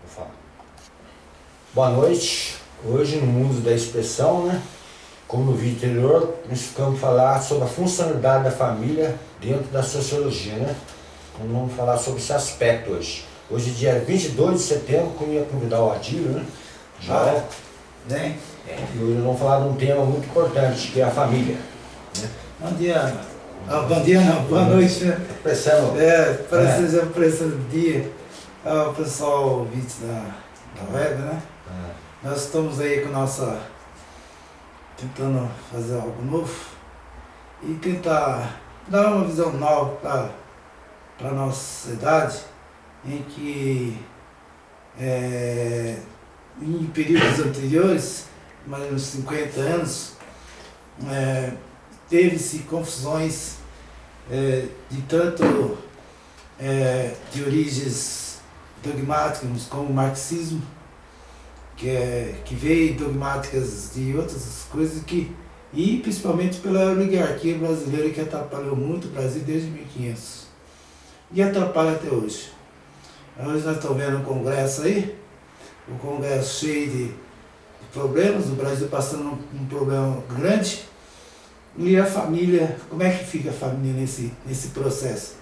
falar. Boa noite. Hoje no mundo da expressão, né? Como no vídeo anterior, nós ficamos falar sobre a funcionalidade da família dentro da sociologia, né? Então vamos falar sobre esse aspecto hoje. Hoje, dia 22 de setembro, que eu ia convidar o Adílio, né? Já, né? E hoje nós vamos falar de um tema muito importante, que é a família. Né? Bom dia. Bom dia não, boa noite. Pressão. Parece que já pressão do dia. O pessoal ouvinte da web, né? Nós estamos aí com nossa... tentando fazer algo novo e tentar dar uma visão nova para a nossa sociedade, em que em períodos anteriores, mais ou menos 50 anos, teve-se confusões de tanto de origens dogmáticas como o marxismo, que veio dogmáticas de outras coisas e principalmente pela oligarquia brasileira, que atrapalhou muito o Brasil desde 1500 e atrapalha até hoje. Hoje nós estamos vendo o Congresso aí, o Congresso cheio de problemas, o Brasil passando um problema grande, e a família, como é que fica a família nesse processo?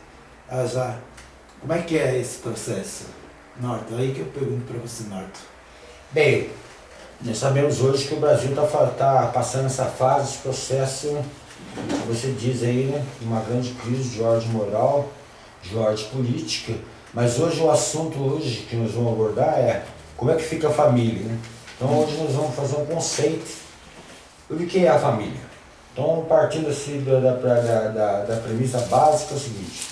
Como é que é esse processo, Norton? Aí que eu pergunto para você, Norton. Bem, nós sabemos hoje que o Brasil está passando essa fase, esse processo, você diz aí, né, uma grande crise de ordem moral, de ordem política, mas hoje o assunto hoje que nós vamos abordar é como é que fica a família, né? Então hoje nós vamos fazer um conceito do que é a família. Então, partindo assim da premissa básica, é o seguinte: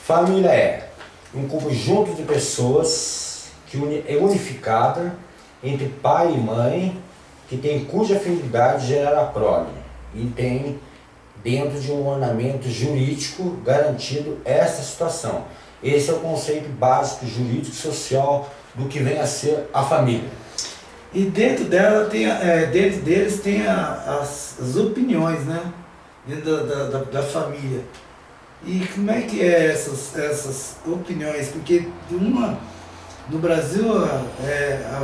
família é um conjunto de pessoas que é unificada entre pai e mãe, que tem cuja finalidade gera a prole e tem dentro de um ornamento jurídico garantido essa situação. Esse é o conceito básico jurídico e social do que vem a ser a família. E dentro dela dentro deles tem as opiniões, né? Dentro da família. E como é que é essas opiniões? Porque no Brasil,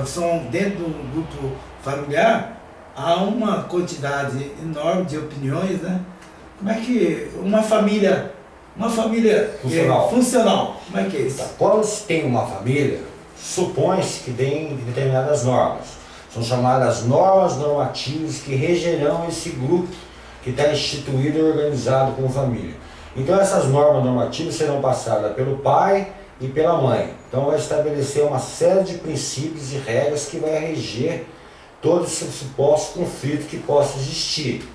são dentro do grupo familiar, há uma quantidade enorme de opiniões, né? Como é que uma família funcional, como é que é isso? Quando se tem uma família, supõe-se que tem determinadas normas. São chamadas normas normativas que regerão esse grupo que está instituído e organizado como família. Então essas normas normativas serão passadas pelo pai e pela mãe. Então vai estabelecer uma série de princípios e regras que vai reger todos os supostos conflitos que possam existir.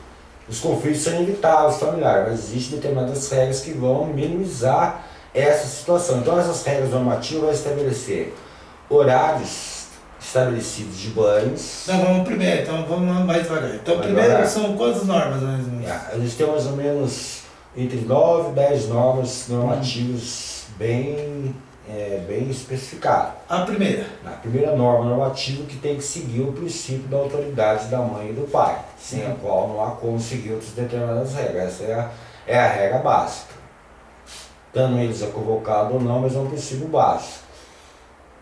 Os conflitos são inevitáveis, familiares, mas existem determinadas regras que vão minimizar essa situação. Então essas regras normativas vão estabelecer horários estabelecidos de banhos. Não, vamos mais devagar. Então primeiro são quantas normas, mais ou menos? A gente tem mais ou menos entre 9 e 10 normas normativas bem especificadas. A primeira? A primeira norma normativa que tem que seguir o princípio da autoridade da mãe e do pai, sem a qual não há como seguir outras determinadas regras. Essa é a regra básica. Tanto eles equivocados ou não, mas é um princípio básico.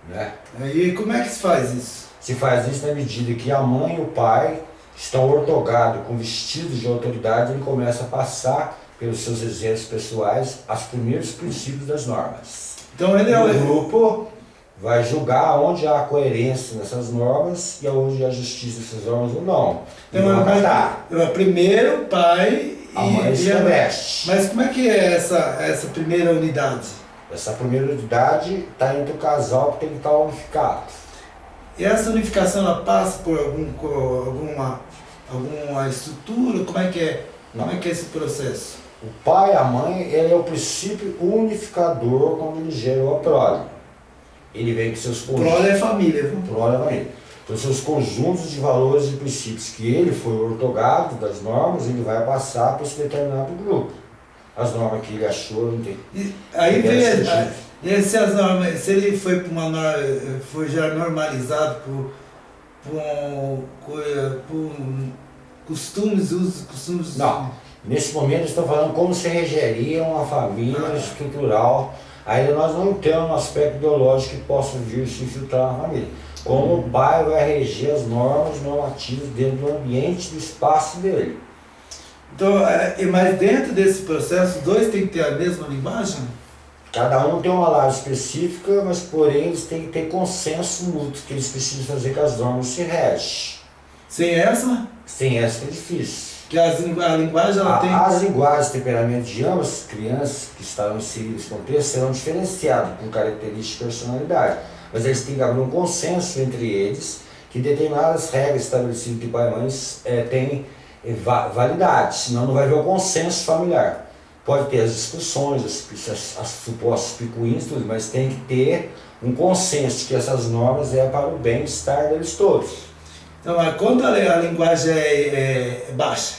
Né? E como é que se faz isso? Se faz isso na medida que a mãe e o pai estão ortogados com vestidos de autoridade, ele começa a passar pelos seus exemplos pessoais os primeiros princípios das normas. Então o grupo vai julgar onde há coerência nessas normas e onde há justiça nessas normas ou não. Então primeiro o pai a mãe se reveste. Mas como é que é essa primeira unidade? Essa primeira unidade está entre o casal que tem que estar unificado. E essa unificação ela passa por alguma estrutura? Como é que é? Como é que é esse processo? O pai e a mãe, ele é o princípio unificador quando ele gera a prole. Ele vem com seus conjuntos. Prole é família, viu? Prole é família. Então, seus conjuntos de valores e princípios que ele foi ortogado das normas, ele vai passar para esse determinado grupo. As normas que ele achou, não tem. Aí vem se as normas, se ele foi para uma norma, foi já normalizado por costumes, usos, costumes. Não. Nesse momento estou falando como se regeria uma família estrutural Ainda nós não temos um aspecto ideológico que possa vir se infiltrar na família. Como o pai vai reger as normas normativas dentro do ambiente, do espaço dele. Então, mas dentro desse processo, os dois têm que ter a mesma linguagem? Cada um tem uma laje específica, mas porém eles têm que ter consenso mútuo, que eles precisam fazer que as normas se regem. Sem essa? Sem essa que é difícil. Que a linguagem ela tem... As linguagens e temperamentos de ambas as crianças que estarão inseridas nesse contexto serão diferenciados por características de personalidade, mas eles têm que haver um consenso entre eles que determinadas regras estabelecidas entre pai e mãe têm validade, senão não vai haver um consenso familiar. Pode ter as discussões, as supostas picuinhas, tudo, mas tem que ter um consenso de que essas normas é para o bem-estar deles todos. Então, quando a linguagem é baixa?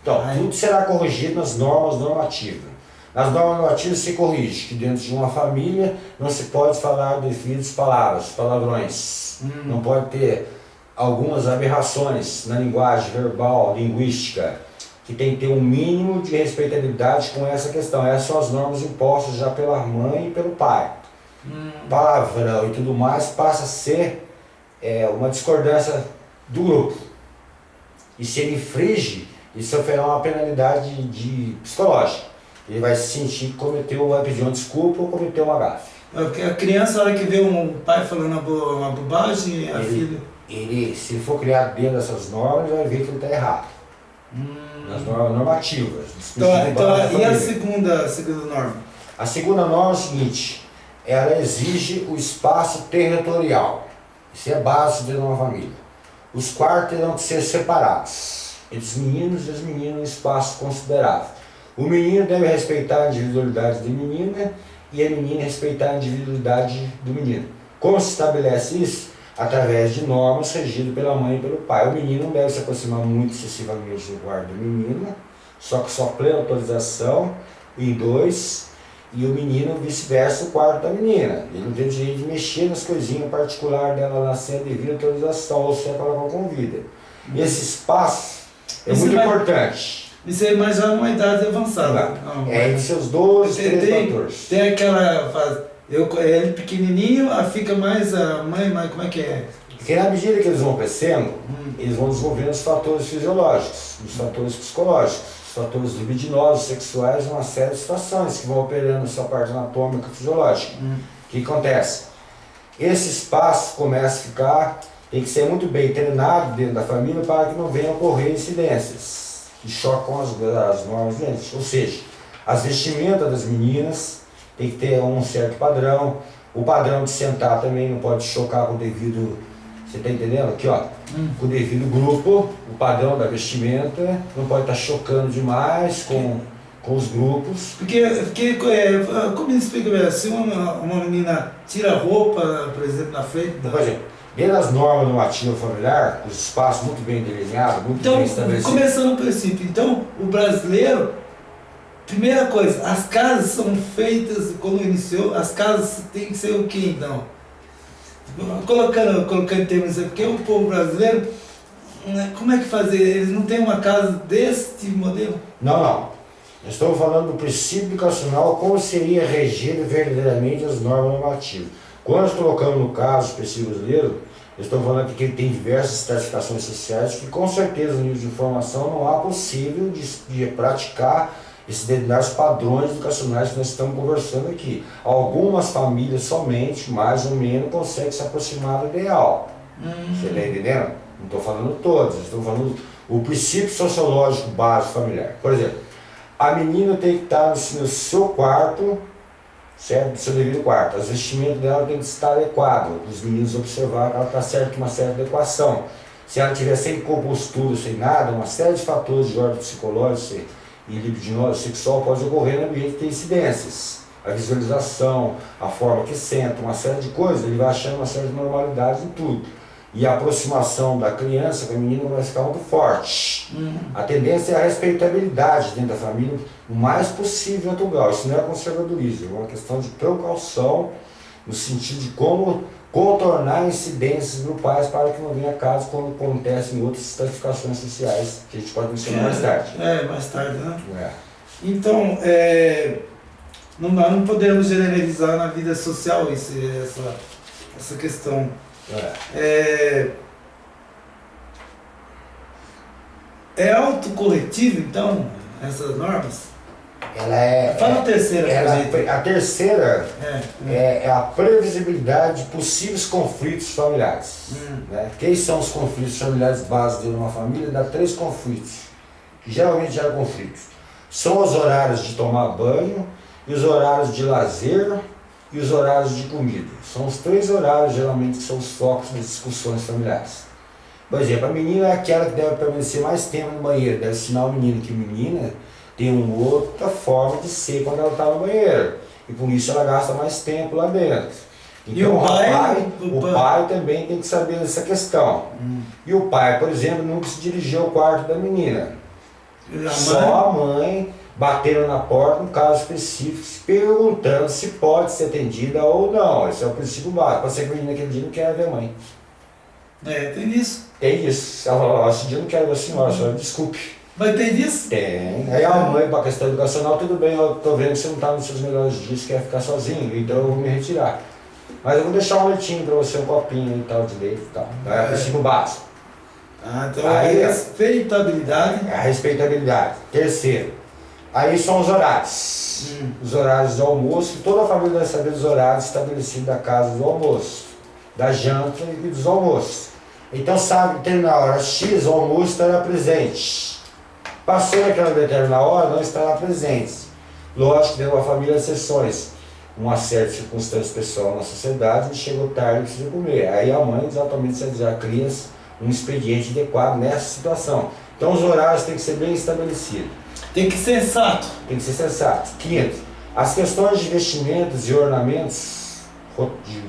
Então, tudo será corrigido nas normas normativas. Nas normas normativas se corrige que dentro de uma família não se pode falar devidas palavras, palavrões. Não pode ter algumas aberrações na linguagem verbal, linguística, que tem que ter um mínimo de respeitabilidade com essa questão. Essas são as normas impostas já pela mãe e pelo pai. Palavrão e tudo mais passa a ser uma discordância do grupo. E se ele infringe, isso sofrerá uma penalidade psicológica. Ele vai se sentir que vai pedir uma desculpa ou cometeu uma gafe. Porque a criança, na hora que vê um pai falando uma bobagem, a filha... Ele, se for criado dentro dessas normas, vai ver que ele está errado. Nas normas normativas. Então, e a segunda norma? A segunda norma é o seguinte: ela exige o espaço territorial. Isso é básico dentro de uma família. Os quartos terão que ser separados entre os meninos e as meninas, um espaço considerável. O menino deve respeitar a individualidade da menina e a menina respeitar a individualidade do menino. Como se estabelece isso? Através de normas regidas pela mãe e pelo pai. O menino não deve se aproximar muito excessivamente do quarto da menina, só que só plena autorização em dois, e o menino vice-versa o quarto da menina. Ele não tem direito de mexer nas coisinhas particulares dela lá sem a devida autorização, ou se ela não convida. Esse espaço é muito importante. Isso aí, mas já é uma idade avançada. Entre seus 12 e 13, 14. Tem aquela fase... ele pequenininho, fica mais a mãe, mas como é que é? Porque na medida que eles vão crescendo, eles vão desenvolvendo os fatores fisiológicos, os fatores psicológicos, os fatores libidinosos, sexuais, uma série de situações que vão operando na sua parte anatômica e fisiológica. O que acontece? Esse espaço começa a ficar, tem que ser muito bem treinado dentro da família para que não venham a ocorrer incidências que chocam as normas dentes. Ou seja, as vestimentas das meninas tem que ter um certo padrão. O padrão de sentar também não pode chocar com o devido, você está entendendo? Aqui ó, com o devido grupo, o padrão da vestimenta não pode estar chocando demais com os grupos. Porque como me explica, se uma menina tira a roupa, por exemplo, na frente da... Por exemplo, dentro das normas normativas familiares, os espaços muito bem delineados, muito bem estabelecidos. Começando pelo princípio, então o brasileiro, primeira coisa, as casas são feitas, quando iniciou, as casas têm que ser o quê então? Colocando em termos, porque o povo brasileiro, como é que fazer? Eles não têm uma casa deste modelo? Não. Nós estamos falando do princípio educacional, como seria regido verdadeiramente as normas normativas. Quando nós colocamos no caso específico brasileiro, nós estamos falando aqui que ele tem diversas estratificações sociais que com certeza no nível de informação não há possível de praticar esses determinados padrões educacionais que nós estamos conversando aqui. Algumas famílias somente, mais ou menos, conseguem se aproximar do ideal. Você está entendendo? Não estou falando todos, estou falando o princípio sociológico básico familiar. Por exemplo, a menina tem que estar no seu quarto, certo? No seu devido quarto. As vestimentas dela tem que estar adequadas. Os meninos observarem que ela está certo com uma certa adequação. Se ela estiver sem compostura, sem nada, uma série de fatores de ordem psicológica e libidinosa sexual pode ocorrer no ambiente que tem incidências. A visualização, a forma que senta, uma série de coisas, ele vai achando uma série de normalidade em tudo. E a aproximação da criança com a menina vai ficar muito forte. A tendência é a respeitabilidade dentro da família, o mais possível natural. Isso não é conservadorismo, é uma questão de precaução, no sentido de como contornar incidências grupais para que não venha caso como acontece em outras estratificações sociais, que a gente pode mencionar mais tarde. Mais tarde, né? É. Então, nós não podemos generalizar na vida social essa questão. É autocorretivo, então, essas normas? Fala a terceira pra gente. A terceira é a previsibilidade de possíveis conflitos familiares. Né? Quem são os conflitos familiares básicos de uma família? Dá 3 conflitos, que geralmente geram conflitos. São os horários de tomar banho, e os horários de lazer e os horários de comida. São os 3 horários, geralmente, que são os focos das discussões familiares. Por exemplo, a menina é aquela que deve permanecer mais tempo no banheiro, deve ensinar o menino que menina tem uma outra forma de ser quando ela está no banheiro. E por isso ela gasta mais tempo lá dentro. Então o pai também tem que saber essa questão. E o pai, por exemplo, nunca se dirigiu ao quarto da menina. Só a mãe batendo na porta, no caso específico, perguntando se pode ser atendida ou não. Esse é o princípio básico. Pode ser que a menina aquele dia não quer ver a mãe. Tem isso. Tem isso. Ela fala, esse dia eu não quero ver a senhora desculpe. Mas tem isso? Tem. Aí a mãe, para a questão educacional, tudo bem, eu tô vendo que você não está nos seus melhores dias, quer ficar sozinho, então eu vou me retirar. Mas eu vou deixar um leitinho para você, um copinho e tal, de leite e tal. É o princípio básico. Então aí, a respeitabilidade. A respeitabilidade. Terceiro. Aí são os horários. Os horários do almoço, toda a família deve saber dos horários estabelecidos da casa do almoço, da janta e dos almoços. Então sabe que tem na hora X, o almoço estará presente. Passou naquela determinada hora, não estará presente. Lógico que dentro da família há exceções. Uma certa circunstância pessoal na sociedade, e chegou tarde e precisa comer. Aí a mãe exatamente já cria um expediente adequado nessa situação. Então os horários têm que ser bem estabelecidos. Tem que ser sensato. Tem que ser sensato. Quinto, as questões de vestimentos e ornamentos,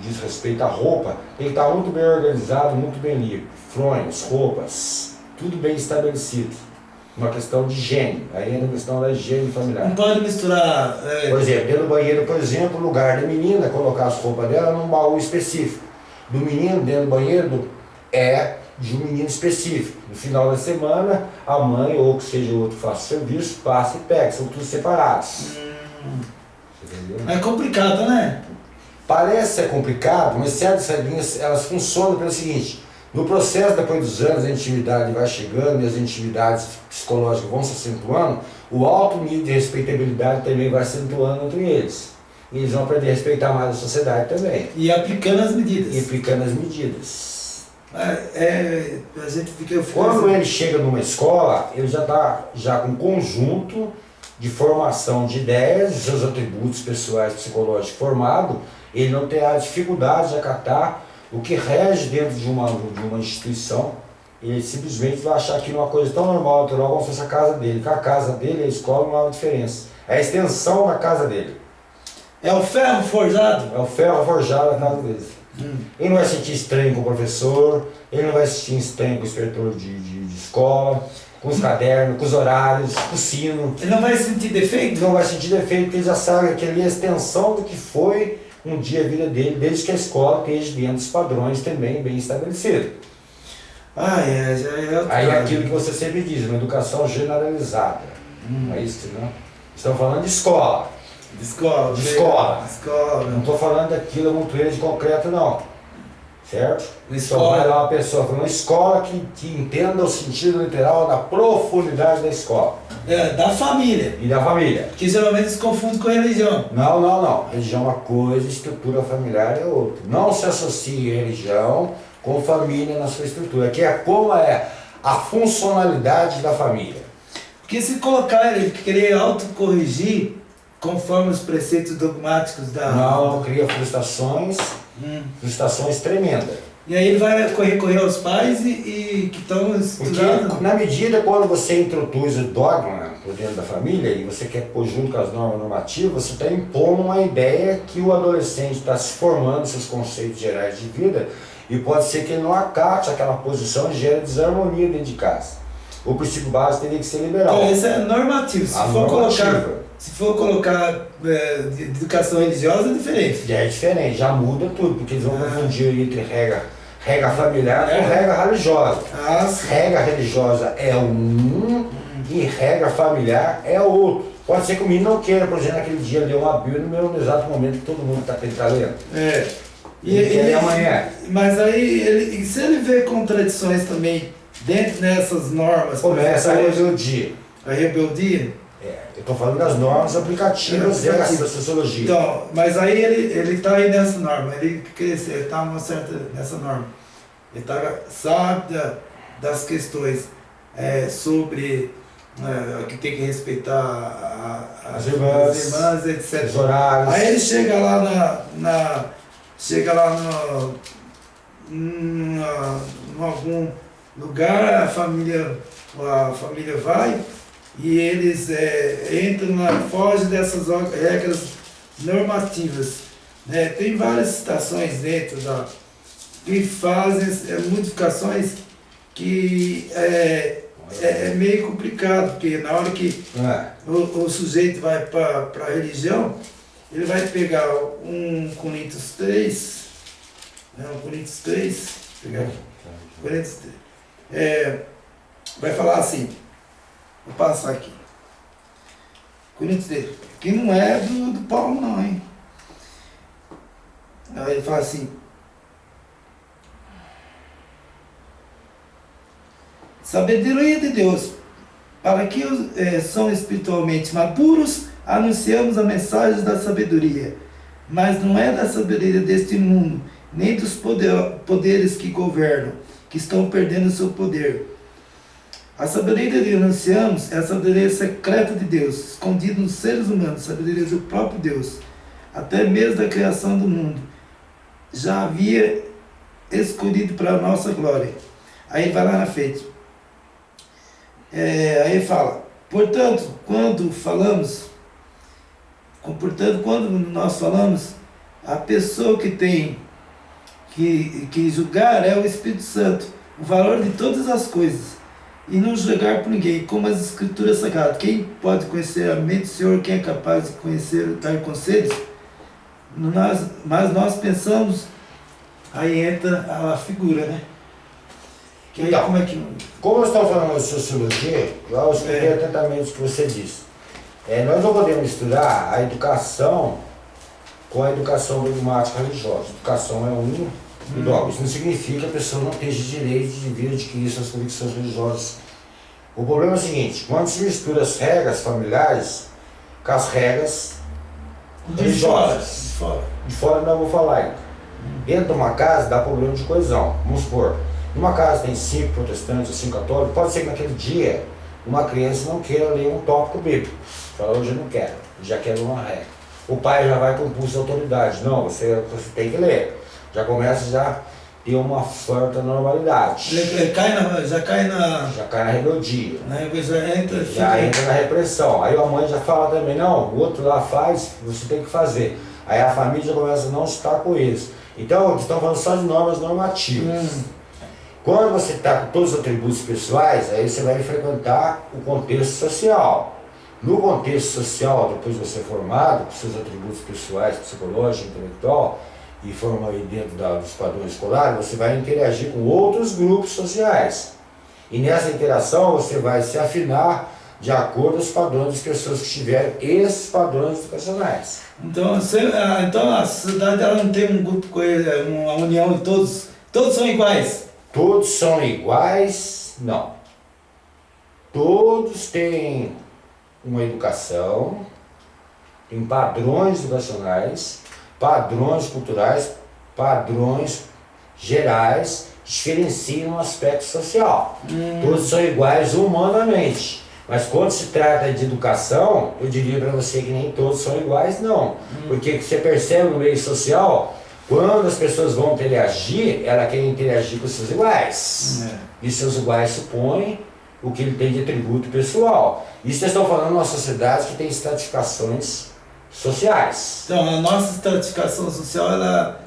diz respeito à roupa, tem que estar muito bem organizado, muito bem limpo. Fronhos, roupas, tudo bem estabelecido. Uma questão de higiene, aí é uma questão da higiene familiar. Não pode misturar. Por exemplo, dentro do banheiro, por exemplo, o lugar da menina, colocar as roupas dela num baú específico. Do menino, dentro do banheiro, é de um menino específico. No final da semana, a mãe, ou que seja o outro que faça o serviço, passa e pega, são todos separados. Entendeu? É complicado, né? Parece ser complicado, mas certas regrinhas, elas funcionam pelo seguinte: no processo, depois dos anos, a intimidade vai chegando e as intimidades psicológicas vão se acentuando, o alto nível de respeitabilidade também vai acentuando entre eles. E eles vão aprender a respeitar mais a sociedade também. E aplicando as medidas. E aplicando as medidas. A gente fica... Quando ele chega numa escola, ele já está com um conjunto de formação de ideias, de seus atributos pessoais psicológicos formados, ele não terá dificuldade de acatar o que rege dentro de uma instituição. Ele simplesmente vai achar aquilo uma coisa tão normal, natural, como se fosse a casa dele. Que a casa dele e a escola não há uma diferença. É a extensão da casa dele. É o ferro forjado? É o ferro forjado da casa dele. Ele não vai sentir estranho com o professor, ele não vai sentir estranho com o inspetor de escola, com os cadernos, com os horários, com o sino. Ele não vai sentir defeito? Não vai sentir defeito, porque ele já sabe que ali é a extensão do que foi um dia a vida dele, desde que a escola esteja dentro dos padrões também bem estabelecidos. Aí é aquilo que você sempre diz, uma educação generalizada. É isso, não? Estamos falando de escola. De escola. Não estou falando daquilo montoeira de concreto, não. Certo? Então vai lá uma pessoa, uma escola que entenda o sentido literal da profundidade da escola. Da família. E da família. Que geralmente se confunde com religião. Não. Religião é uma coisa, estrutura familiar é outra. Não se associe religião com família na sua estrutura, que é como é a funcionalidade da família. Porque se colocar ele querer autocorrigir conforme os preceitos dogmáticos da... Não cria frustrações tremendas. E aí ele vai recorrer aos pais e que estão estudando. Porque, na medida quando você introduz o dogma por dentro da família e você quer pôr junto com as normas normativas, você está impondo uma ideia que o adolescente está se formando seus conceitos gerais de vida e pode ser que ele não acate aquela posição e gere desarmonia dentro de casa. O princípio básico teria que ser liberal. Então isso é normativo. Se for colocar educação religiosa é diferente. Já é diferente, já muda tudo, porque eles vão confundir entre regra familiar com regra religiosa. Regra religiosa é E regra familiar é outro. Pode ser que o menino não queira, por exemplo, naquele dia ler uma Bíblia no exato momento que todo mundo está lendo. E amanhã. Mas aí, se ele vê contradições também dentro dessas normas... Começa a rebeldia. A rebeldia? Eu estou falando das normas aplicativas da sociologia. Então, mas aí ele está aí nessa norma, ele cresceu, ele está nessa norma. Ele sabe das questões sobre que tem que respeitar as irmãs, etc. Os horários. Aí ele chega lá em algum lugar, a família vai e eles fogem dessas regras normativas. Né? Tem várias citações dentro que fazem modificações que é meio complicado, porque na hora que o sujeito vai para a religião, ele vai pegar 1 Coríntios 3, vai falar assim, vou passar aqui, Coríntios 3, que não é do Paulo não, hein? Aí ele fala assim, sabedoria de Deus, para que são espiritualmente maduros, anunciamos a mensagem da sabedoria, mas não é da sabedoria deste mundo, nem dos poderes que governam, que estão perdendo o seu poder. A sabedoria que anunciamos é a sabedoria secreta de Deus, escondida nos seres humanos, sabedoria do próprio Deus, até mesmo da criação do mundo. Já havia escolhido para a nossa glória. Aí vai lá na frente. Aí fala, portanto, quando nós falamos, a pessoa que tem que julgar é o Espírito Santo, o valor de todas as coisas, e não julgar por ninguém, como as Escrituras Sagradas. Quem pode conhecer a mente do Senhor, quem é capaz de conhecer tais conselhos? Mas nós pensamos, aí entra a figura, né? Que aí, então, como nós estamos falando de sociologia, eu escutei atentamente o que você disse. Nós não podemos misturar a educação com a educação dogmática religiosa. Educação é e dogma. Isso não significa que a pessoa não tenha direito de vir adquirir suas convicções religiosas. O problema é o seguinte, quando se mistura as regras familiares com as regras religiosas. De fora não vou falar ainda. Dentro de uma casa dá problema de coesão. Vamos supor, numa casa tem 5 protestantes ou 5 católicos, pode ser que naquele dia uma criança não queira ler um tópico bíblico. Fala, hoje eu não quero, já quero uma regra. O pai já vai com o pulso de autoridade. Não, você tem que ler. Já começa a ter uma certa normalidade. Já cai na rebeldia. Já entra na repressão. Aí a mãe já fala também, não, o outro lá faz, você tem que fazer. Aí a família já começa a não estar com eles. Então, estão falando só de normas normativas. Quando você está com todos os atributos pessoais, aí você vai frequentar o contexto social. No contexto social, depois de você formado, com seus atributos pessoais, psicológico, intelectual, e forma aí dentro dos padrões escolares, você vai interagir com outros grupos sociais. E nessa interação você vai se afinar de acordo com os padrões das pessoas que tiveram esses padrões educacionais. Então a sociedade ela não tem um grupo, uma união de todos são iguais? Todos são iguais? Não. Todos têm uma educação, tem padrões educacionais, padrões culturais, padrões gerais, diferenciam no aspecto social. Todos são iguais humanamente. Mas quando se trata de educação, eu diria para você que nem todos são iguais, não. Porque você percebe no meio social, quando as pessoas vão interagir, elas querem interagir com seus iguais. E seus iguais supõem o que ele tem de atributo pessoal. Isso vocês estão falando de uma sociedade que tem estratificações sociais. Então, a nossa estratificação social, ela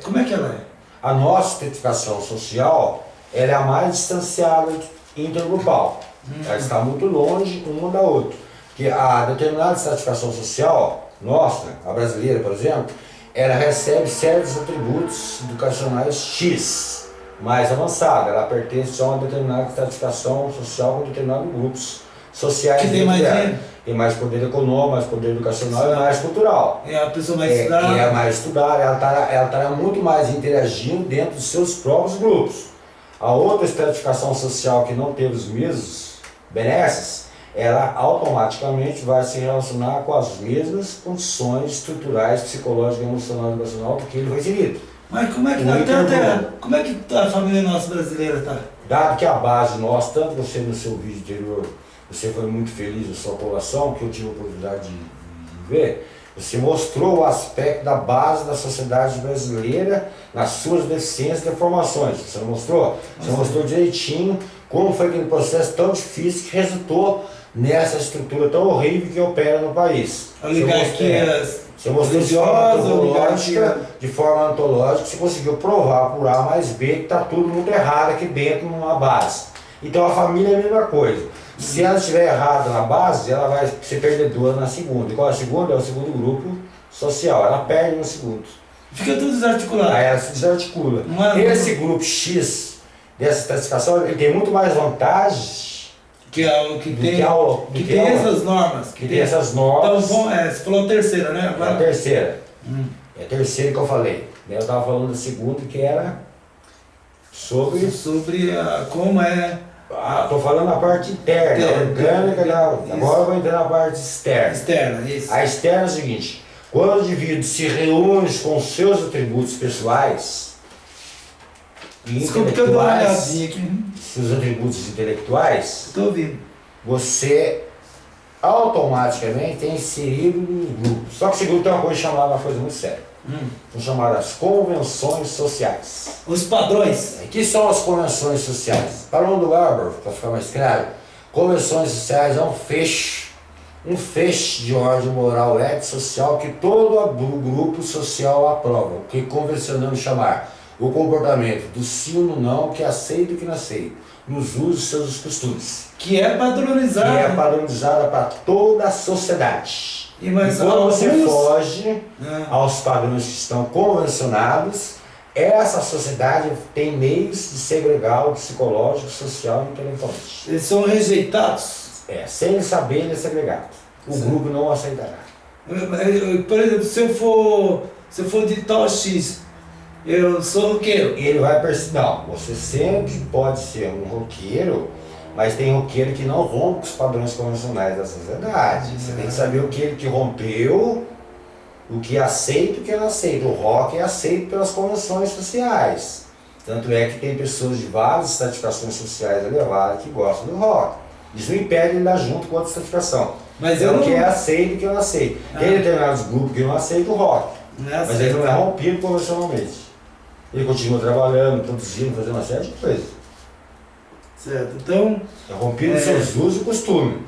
como é que ela é? A nossa estratificação social, ela é a mais distanciada intergrupal. Ela está muito longe uma da outra. Porque a determinada estratificação social, nossa, a brasileira, por exemplo, ela recebe certos atributos educacionais X. mais avançada, ela pertence a uma determinada estratificação social com determinados grupos sociais. Que tem mais dinheiro. Tem mais poder econômico, mais poder educacional e mais cultural. É a pessoa mais estudada. É mais estudada, ela está muito mais interagindo dentro dos seus próprios grupos. A outra estratificação social que não teve os mesmos benesses, ela automaticamente vai se relacionar com as mesmas condições estruturais, psicológicas, emocionais e educacional que ele foi inserido. Mas como é que como é que a família nossa brasileira está? Dado que a base nossa, tanto você no seu vídeo anterior, você foi muito feliz na sua colação, que eu tive a oportunidade de ver, você mostrou o aspecto da base da sociedade brasileira nas suas deficiências e deformações. Você não mostrou? Você mostrou direitinho como foi aquele processo tão difícil que resultou nessa estrutura tão horrível que opera no país. Você mostrou de forma antológica, você conseguiu provar por A mais B que está tudo muito errado aqui dentro numa base. Então a família é a mesma coisa. Se ela estiver errada na base, ela vai ser perdedora na segunda. E qual é a segunda? É o segundo grupo social. Ela perde no segundo. Fica tudo desarticulado. Aí ela se desarticula. Esse grupo X dessa classificação, ele tem muito mais vantagens que tem essas normas. Que tem essas normas. Então, você falou a terceira, né? Agora... É a terceira. É a terceira que eu falei. Eu estava falando da segunda, que era sobre como é... Estou falando a parte interna, orgânica, agora eu vou entrar na parte externa. Externa, isso. A externa é o seguinte: quando o indivíduo se reúne com seus atributos pessoais e intelectuais, seus atributos intelectuais, estou ouvindo. Você automaticamente é inserido no grupo. Só que esse grupo tem uma coisa chamada, uma coisa muito séria. São chamadas convenções sociais. Os padrões. O que são as convenções sociais? Para o mundo Garber, para ficar mais claro, convenções sociais é um feixe de ordem moral ética social que todo o grupo social aprova, o que convencionamos chamar o comportamento do sim ou do não, que aceita e que não aceita, nos usos e seus costumes. Que é padronizada. Que é padronizada para toda a sociedade. E quando você foge aos padrões que estão convencionados, essa sociedade tem meios de segregar o psicológico, social e intelectualmente. Eles são rejeitados? Sem saber, ele é segregado. O grupo não aceitará. Por exemplo, se eu for de tal X, eu sou roqueiro. Ele vai perceber, não, você sempre pode ser um roqueiro, mas tem roqueiro que não rompe os padrões convencionais da sociedade. Você tem que saber o que ele que rompeu, o que aceita e o que não aceita. O rock é aceito pelas convenções sociais. Tanto é que tem pessoas de várias estratificações sociais elevadas que gostam do rock. Isso não impede ele dar junto com outra estratificação. Mas o que é aceito e o que não aceita. Tem determinados grupos que não aceitam o rock, mas ele não é rompido convencionalmente. Ele continua trabalhando, produzindo, fazendo uma série de coisas. Certo, então... É rompido os seus usos e costumes.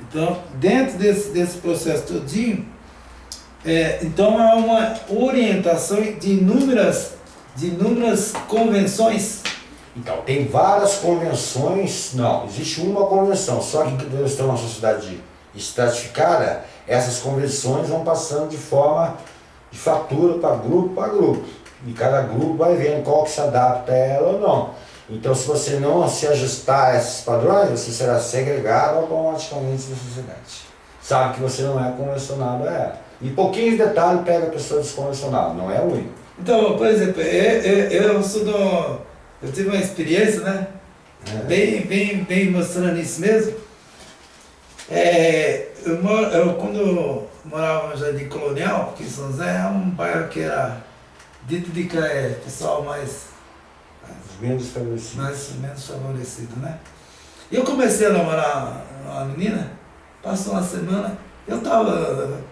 Então, dentro desse processo todinho, então há uma orientação de inúmeras convenções. Então, tem várias convenções, não, existe uma convenção, só que quando nós temos uma sociedade estratificada, essas convenções vão passando de forma de fatura para grupo, e cada grupo vai vendo qual que se adapta a ela ou não. Então, se você não se ajustar a esses padrões, você será segregado automaticamente da sociedade. Sabe que você não é convencionado a ela. E pouquinhos detalhes pega a pessoa desconvencionada, não é único. Então, por exemplo, eu tive uma experiência, né? Bem mostrando isso mesmo. Quando eu morava no Jardim Colonial, aqui em São José, é um bairro que era dito de pessoal mais menos favorecido. Menos favorecido, né? E eu comecei a namorar uma menina, passou uma semana,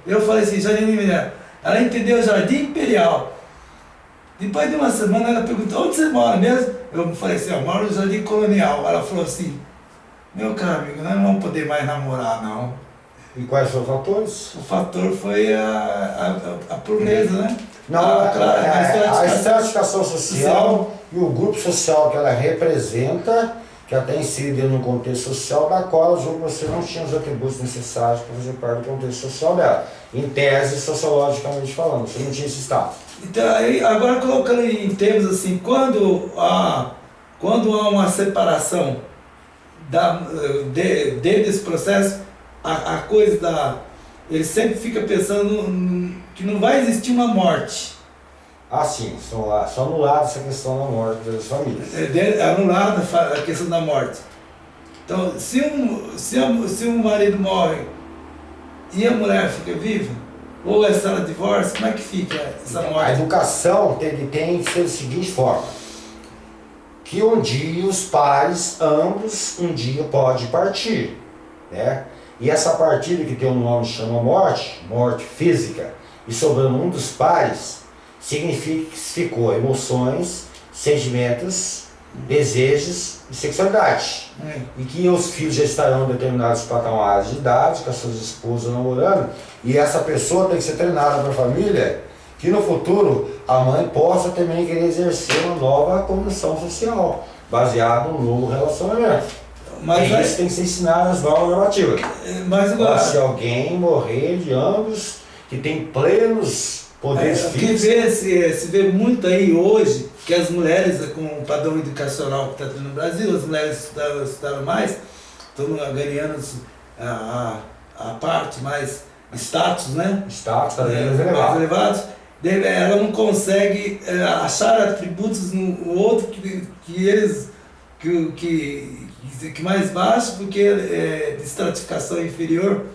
eu falei assim, Jardim Imperial. Ela entendeu Jardim Imperial. Depois de uma semana ela perguntou, onde você mora mesmo? Eu falei assim, eu moro no Jardim Colonial. Ela falou assim, meu caro amigo, nós não vamos poder mais namorar, não. E quais foram os fatores? O fator foi a pureza, né? Não, a estratificação social e o grupo social que ela representa que até inserida no contexto social, da qual ela julga que você não tinha os atributos necessários para fazer parte do contexto social dela. Em tese, sociologicamente falando, você não tinha esse status. Então, aí, agora colocando em termos assim, quando há uma separação dentro desse processo, a coisa ele sempre fica pensando que não vai existir uma morte. Ah, sim, só anulado essa questão da morte das famílias. Anulada a questão da morte. Então, se um marido morre e a mulher fica viva, ou se ela divorcia, como é que fica essa morte? A educação tem que ser da seguinte forma, que um dia os pais, ambos, um dia pode partir, né? E essa partida que tem um nome chama morte física, e sobrando um dos pais, significa que ficou emoções, sentimentos, desejos e sexualidade. E que os filhos já estarão em determinados patamares de idade, com as suas esposas namorando, e essa pessoa tem que ser treinada para a família, que no futuro a mãe possa também querer exercer uma nova condição social, baseada num novo relacionamento. Mas isso tem que ser ensinado nas normas normativas. Mas agora, se alguém morrer de ambos, que tem plenos poderes físicos. Se vê muito aí hoje que as mulheres, com o padrão educacional que está tendo no Brasil, as mulheres estudaram mais, estão ganhando a parte mais status, né? Status, mais elevados. Ela não consegue achar atributos no outro que mais baixo, porque é de estratificação inferior.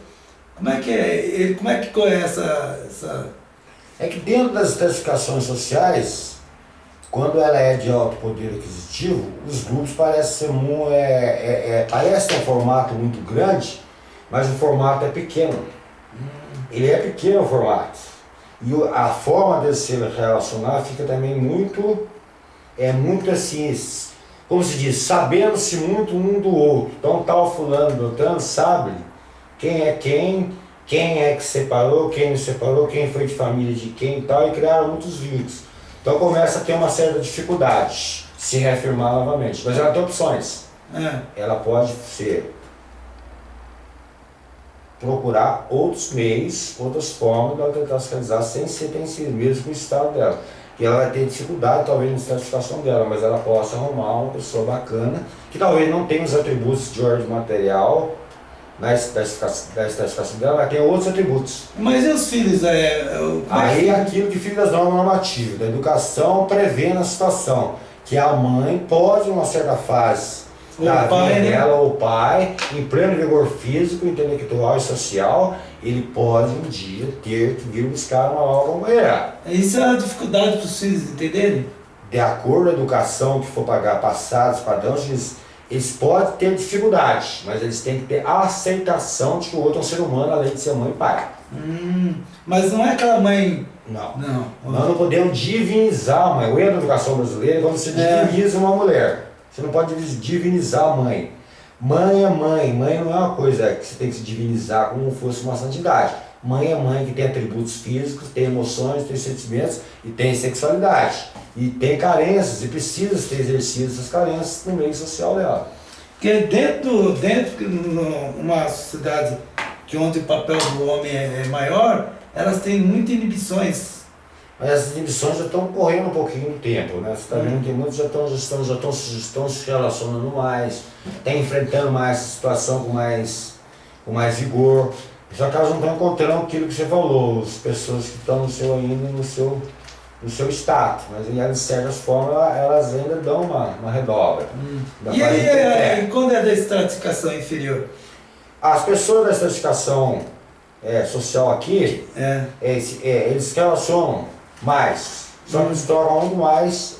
Como é que é essa... É que dentro das estratificações sociais, quando ela é de alto poder aquisitivo, os grupos parecem parece ter um formato muito grande, mas o formato é pequeno. Ele é pequeno o formato. E a forma de se relacionar fica também muito assim, como se diz, sabendo-se muito um do outro. Então tal fulano, Beltrano sabe quem é que separou, quem não separou, quem foi de família de quem e tal, e criaram muitos vínculos. Então começa a ter uma certa dificuldade se reafirmar novamente. Mas ela tem opções. Ela pode procurar outros meios, outras formas de ela tentar se realizar sem ser ter si mesmo com o estado dela. E ela vai ter dificuldade talvez na estratificação dela, mas ela possa arrumar uma pessoa bacana, que talvez não tenha os atributos de ordem material da estratificação dela, mas tem outros atributos. Mas e os filhos? Aí é aquilo que fica das normas normativas, da educação prevendo a situação, que a mãe pode, em uma certa fase da vida dela, ou o pai, em pleno vigor físico, intelectual e social, ele pode um dia ter que vir buscar uma nova companheira. Isso é uma dificuldade para os filhos entenderem? De acordo com a educação que for pagar passados, padrões, eles podem ter dificuldade, mas eles têm que ter a aceitação de que o outro é um ser humano, além de ser mãe e pai. Mas não é aquela mãe... Não. Nós não podemos divinizar a mãe. O erro da educação brasileira é quando você diviniza uma mulher. Você não pode divinizar a mãe. Mãe é mãe. Mãe não é uma coisa que você tem que se divinizar como se fosse uma santidade. Mãe é mãe que tem atributos físicos, tem emoções, tem sentimentos e tem sexualidade. E tem carências e precisa ter exercido essas carências no meio social dela. Porque dentro de uma sociedade onde o papel do homem é maior, elas têm muitas inibições. Mas essas inibições já estão correndo um pouquinho no tempo, né? Você está vendo que muitos já estão se relacionando mais, estão enfrentando mais essa situação com mais vigor. Só que elas não estão encontrando aquilo que você falou, as pessoas que estão ainda no seu status, mas elas, de certas formas elas ainda dão uma redobra. E aí, quando é da estratificação inferior? As pessoas da estratificação social aqui, eles se relacionam mais, só que eles tornam muito mais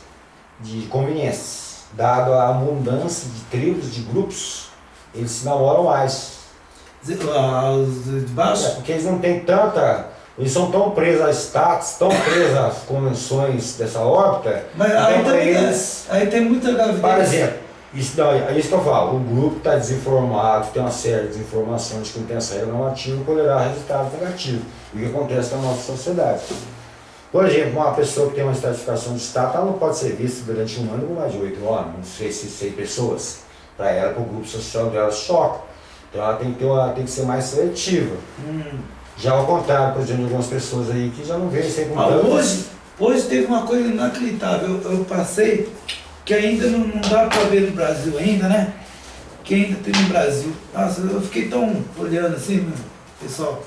de conveniência. Dado a abundância de tribos, de grupos, eles se namoram mais. Os de baixo? Porque eles não têm eles são tão presos a status, tão presos às convenções dessa órbita, mas aí tem muita gravidez. Por exemplo, é isso que eu falo, o grupo está desinformado, tem uma série de desinformações que não tem essa regra normativa, poderá resultados negativos, o que acontece na nossa sociedade. Por exemplo, uma pessoa que tem uma estratificação de status, ela não pode ser vista durante um ano com mais de 8 anos, não sei se 100 pessoas. para ela, para o grupo social dela, choca. Então ela tem que ser mais seletiva. Já ao contrário, por exemplo, de algumas pessoas aí que já não veem isso aí com hoje teve uma coisa inacreditável. Eu passei, que ainda não dá para ver no Brasil ainda, né? Que ainda tem no Brasil. Nossa, eu fiquei tão olhando assim, pessoal.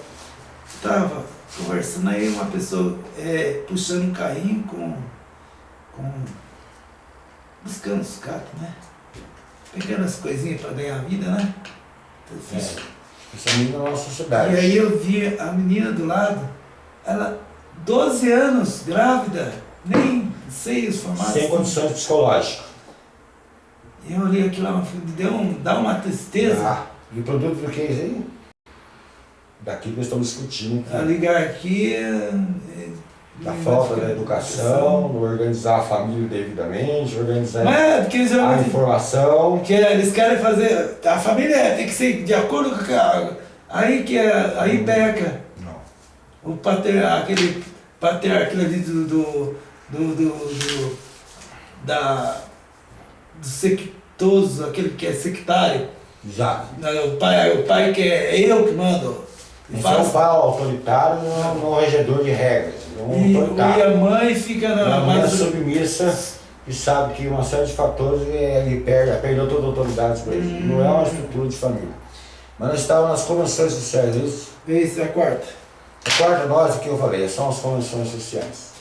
Tava conversando aí, uma pessoa puxando um carrinho buscando os gatos, né? Pegando as coisinhas para ganhar vida, né? Isso é muito na nossa sociedade. E aí eu vi a menina do lado, ela 12 anos, grávida, nem sei os formatos. Sem condições psicológicas. E eu olhei aquilo lá, dá uma tristeza. E o produto do que é isso aí? Daqui que nós estamos discutindo. A oligarquia. Da falta da educação, organizar a família devidamente, organizar a informação. Que eles querem fazer. A família tem que ser de acordo com aí peca. Não. Aquele patriarca ali do sectoso, aquele que é sectário. Exato. O pai que é eu que mando. Você é um pai autoritário, não regedor de regras. E a mãe fica na mais submissa e sabe que uma série de fatores ele perdeu toda a autoridade para ele. Não é uma estrutura de família. Mas nós estávamos nas convenções sociais, é isso? Isso é a quarta. A quarta nós, que eu falei, são as convenções sociais.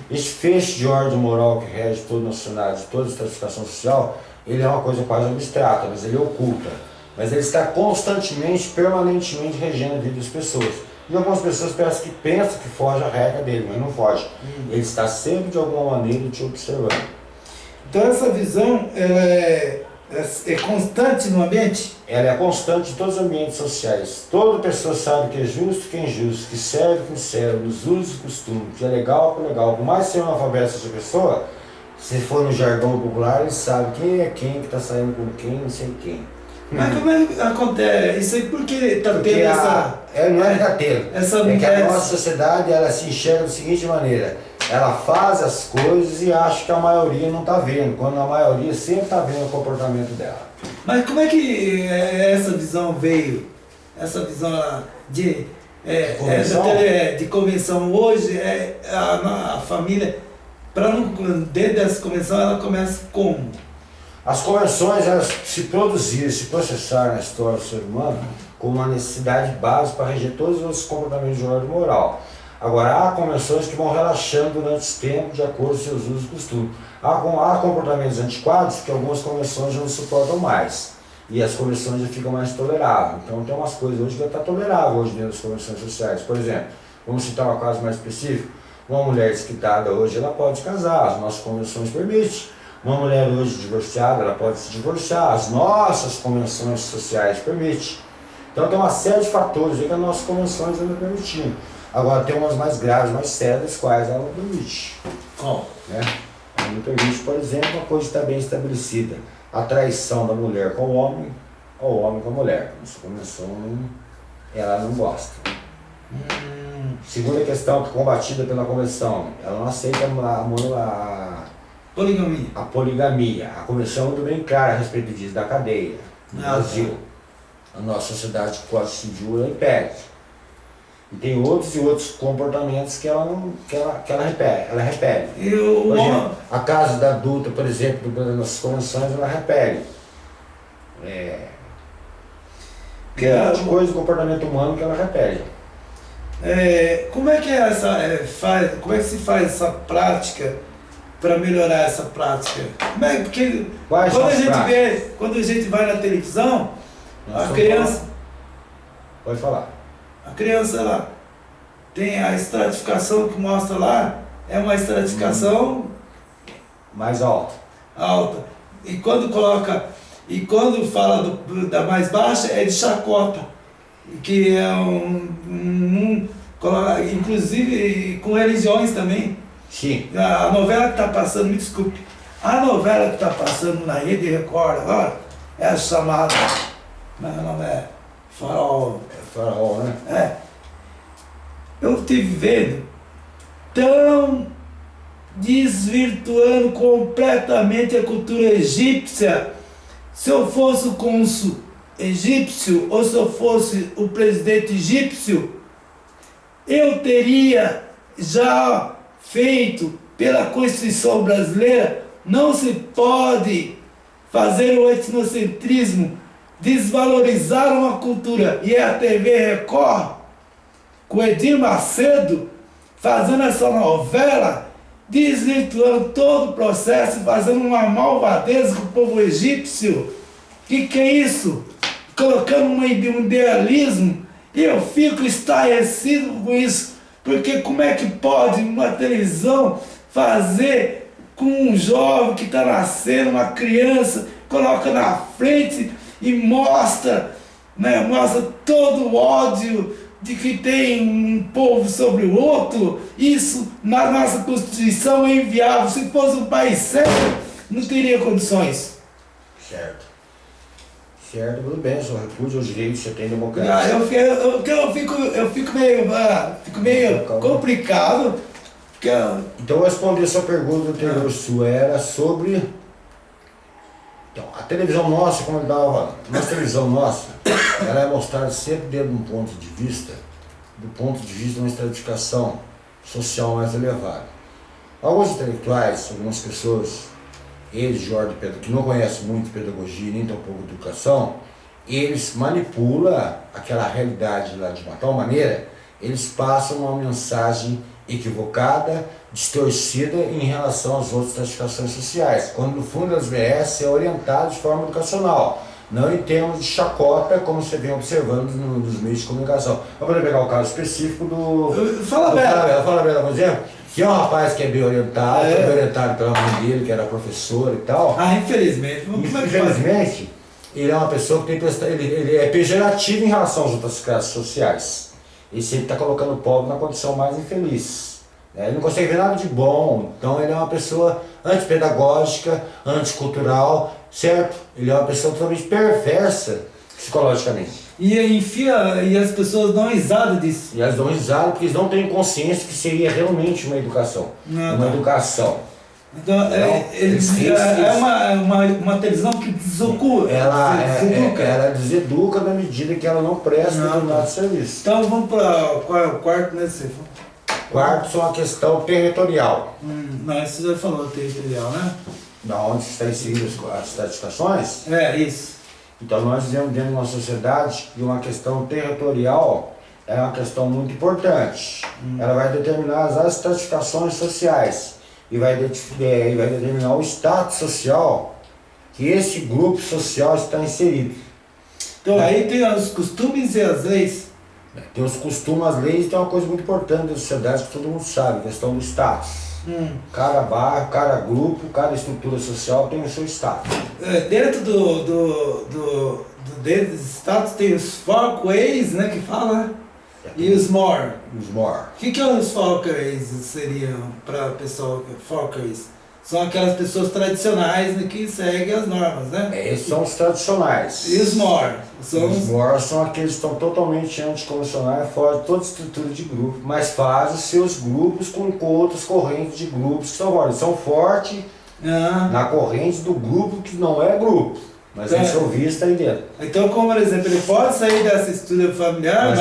Esse feixe de ordem moral que rege toda a sociedade, toda a estratificação social, ele é uma coisa quase abstrata, mas ele oculta. Mas ele está constantemente, permanentemente regendo a vida das pessoas. E algumas pessoas pensam que foge a regra dele, mas não foge. Ele está sempre de alguma maneira te observando. Então essa visão ela é constante no ambiente? Ela é constante em todos os ambientes sociais. Toda pessoa sabe que é justo que é injusto, que serve que serve, nos usos e costumes, que é legal que é legal. Por mais ser um analfabeto essa pessoa, se for no jargão popular, ele sabe quem é quem, que está saindo com quem, não sei quem. Mas como é que acontece? Isso aí por que está tendo essa... não é que está tendo. É que a nossa sociedade ela se enxerga da seguinte maneira. Ela faz as coisas e acha que a maioria não está vendo, quando a maioria sempre está vendo o comportamento dela. Mas como é que essa visão veio? Essa visão de convenção hoje, a família, dentro dessa convenção, ela começa como? As convenções, elas se produziram, se processaram na história do ser humano como uma necessidade básica para reger todos os comportamentos de ordem moral. Agora, há convenções que vão relaxando durante esse tempo de acordo com seus usos e costumes. Há comportamentos antiquados que algumas convenções já não suportam mais. E as convenções já ficam mais toleráveis. Então tem umas coisas hoje que já está tolerável hoje dentro das convenções sociais. Por exemplo, vamos citar um caso mais específico. Uma mulher desquitada hoje, ela pode casar, as nossas convenções permitem. Uma mulher hoje divorciada, ela pode se divorciar, as nossas convenções sociais permitem. Então tem uma série de fatores aí que as nossas convenções ainda permitem. Agora tem umas mais graves, mais sérias, quais ela não permite. Qual? Ela não permite, por exemplo, uma coisa que está bem estabelecida. A traição da mulher com o homem, ou o homem com a mulher. Essa convenção, ela não gosta. Segunda questão, combatida pela convenção, ela não aceita poligamia. A poligamia. A convenção é muito bem clara a respeito disso, da cadeia. No Brasil, a nossa sociedade quase civil ela impede. E tem outros comportamentos que ela repele. Ela repele. Por exemplo, a casa da adulta, por exemplo, nas convenções, ela repele. Tem um monte de coisa do comportamento humano que ela repele. Como é que como é que se faz essa prática para melhorar essa prática? Porque quando a gente vai na televisão, a criança... Pode falar. A criança lá tem a estratificação que mostra lá, é uma estratificação mais alta. E quando fala da mais baixa é de chacota, que é inclusive com religiões também. Sim. A novela que está passando, me desculpe, a novela que está passando na Rede Record agora é a chamada, meu nome é Farol. Farol, né? Eu estive vendo, tão desvirtuando completamente a cultura egípcia, se eu fosse o cônsul egípcio ou se eu fosse o presidente egípcio, eu teria já feito pela Constituição brasileira. Não se pode fazer o etnocentrismo, desvalorizar uma cultura. E a TV Record, com Edir Macedo, fazendo essa novela, desvirtuando todo o processo, fazendo uma malvadeza com o povo egípcio. Que é isso? Colocando um idealismo. E eu fico estarrecido com isso, porque como é que pode uma televisão fazer com um jovem que está nascendo, uma criança, coloca na frente e mostra, né, mostra todo o ódio de que tem um povo sobre o outro. Isso na nossa Constituição é inviável. Se fosse um país sério, não teria condições. Certo. Certo, tudo bem, só repúdio os direitos que você tem democracia. Eu fico meio complicado. Porque Então eu respondi a sua pergunta anterior sua, era sobre. Então, a televisão nossa, como eu estava falando, nossa televisão nossa, ela é mostrada sempre dentro de um ponto de vista, de uma estratificação social mais elevada. Alguns intelectuais, algumas pessoas, eles de ordem que não conhecem muito pedagogia nem tão pouco educação, eles manipulam aquela realidade lá de uma tal maneira, eles passam uma mensagem equivocada, distorcida em relação às outras classificações sociais, quando no fundo elas merecem ser orientadas de forma educacional, não em termos de chacota, como você vem observando nos meios de comunicação. Eu vou pegar o caso específico do Falabella, por exemplo, que é um rapaz que é bem orientado pela mãe dele, que era professora e tal. Infelizmente. Infelizmente, ele é uma pessoa que ele é pejorativo em relação às outras classes sociais. Ele sempre está colocando o pobre na condição mais infeliz. Ele não consegue ver nada de bom, então ele é uma pessoa antipedagógica, anticultural, certo? Ele é uma pessoa totalmente perversa psicologicamente. E as pessoas dão risada disso. E elas dão risada porque eles não têm consciência que seria realmente uma educação. Educação. Então, uma televisão que desocupa. Ela deseduca na medida que ela não presta determinado serviço. Então vamos para qual é o quarto, né? Quarto são a questão territorial. Não, isso você já falou, territorial, né? Da onde está inserido as estratificações? Isso. Então nós vivemos dentro de uma sociedade e uma questão territorial é uma questão muito importante. Ela vai determinar as estratificações sociais e vai determinar o status social que esse grupo social está inserido. Então aí tem os costumes e as leis. Tem os costumes, as leis, tem uma coisa muito importante da sociedade que todo mundo sabe, a questão do status. Cada bairro, cada grupo, cada estrutura social tem o seu status. Dentro desses status tem os folkways, né, que fala, né? E os more. Os more. O que é os folkways seriam para o pessoal? Folkways são aquelas pessoas tradicionais, né, que seguem as normas, né? Esses são os tradicionais. E os more? Os more são aqueles que estão totalmente anticonvencionais, fora de toda estrutura de grupo, mas fazem os seus grupos com outras correntes de grupos que são fortes. Eles são fortes na corrente do grupo que não é grupo. Mas eles são vistos aí dentro. Então, como por exemplo, ele pode sair dessa estrutura familiar,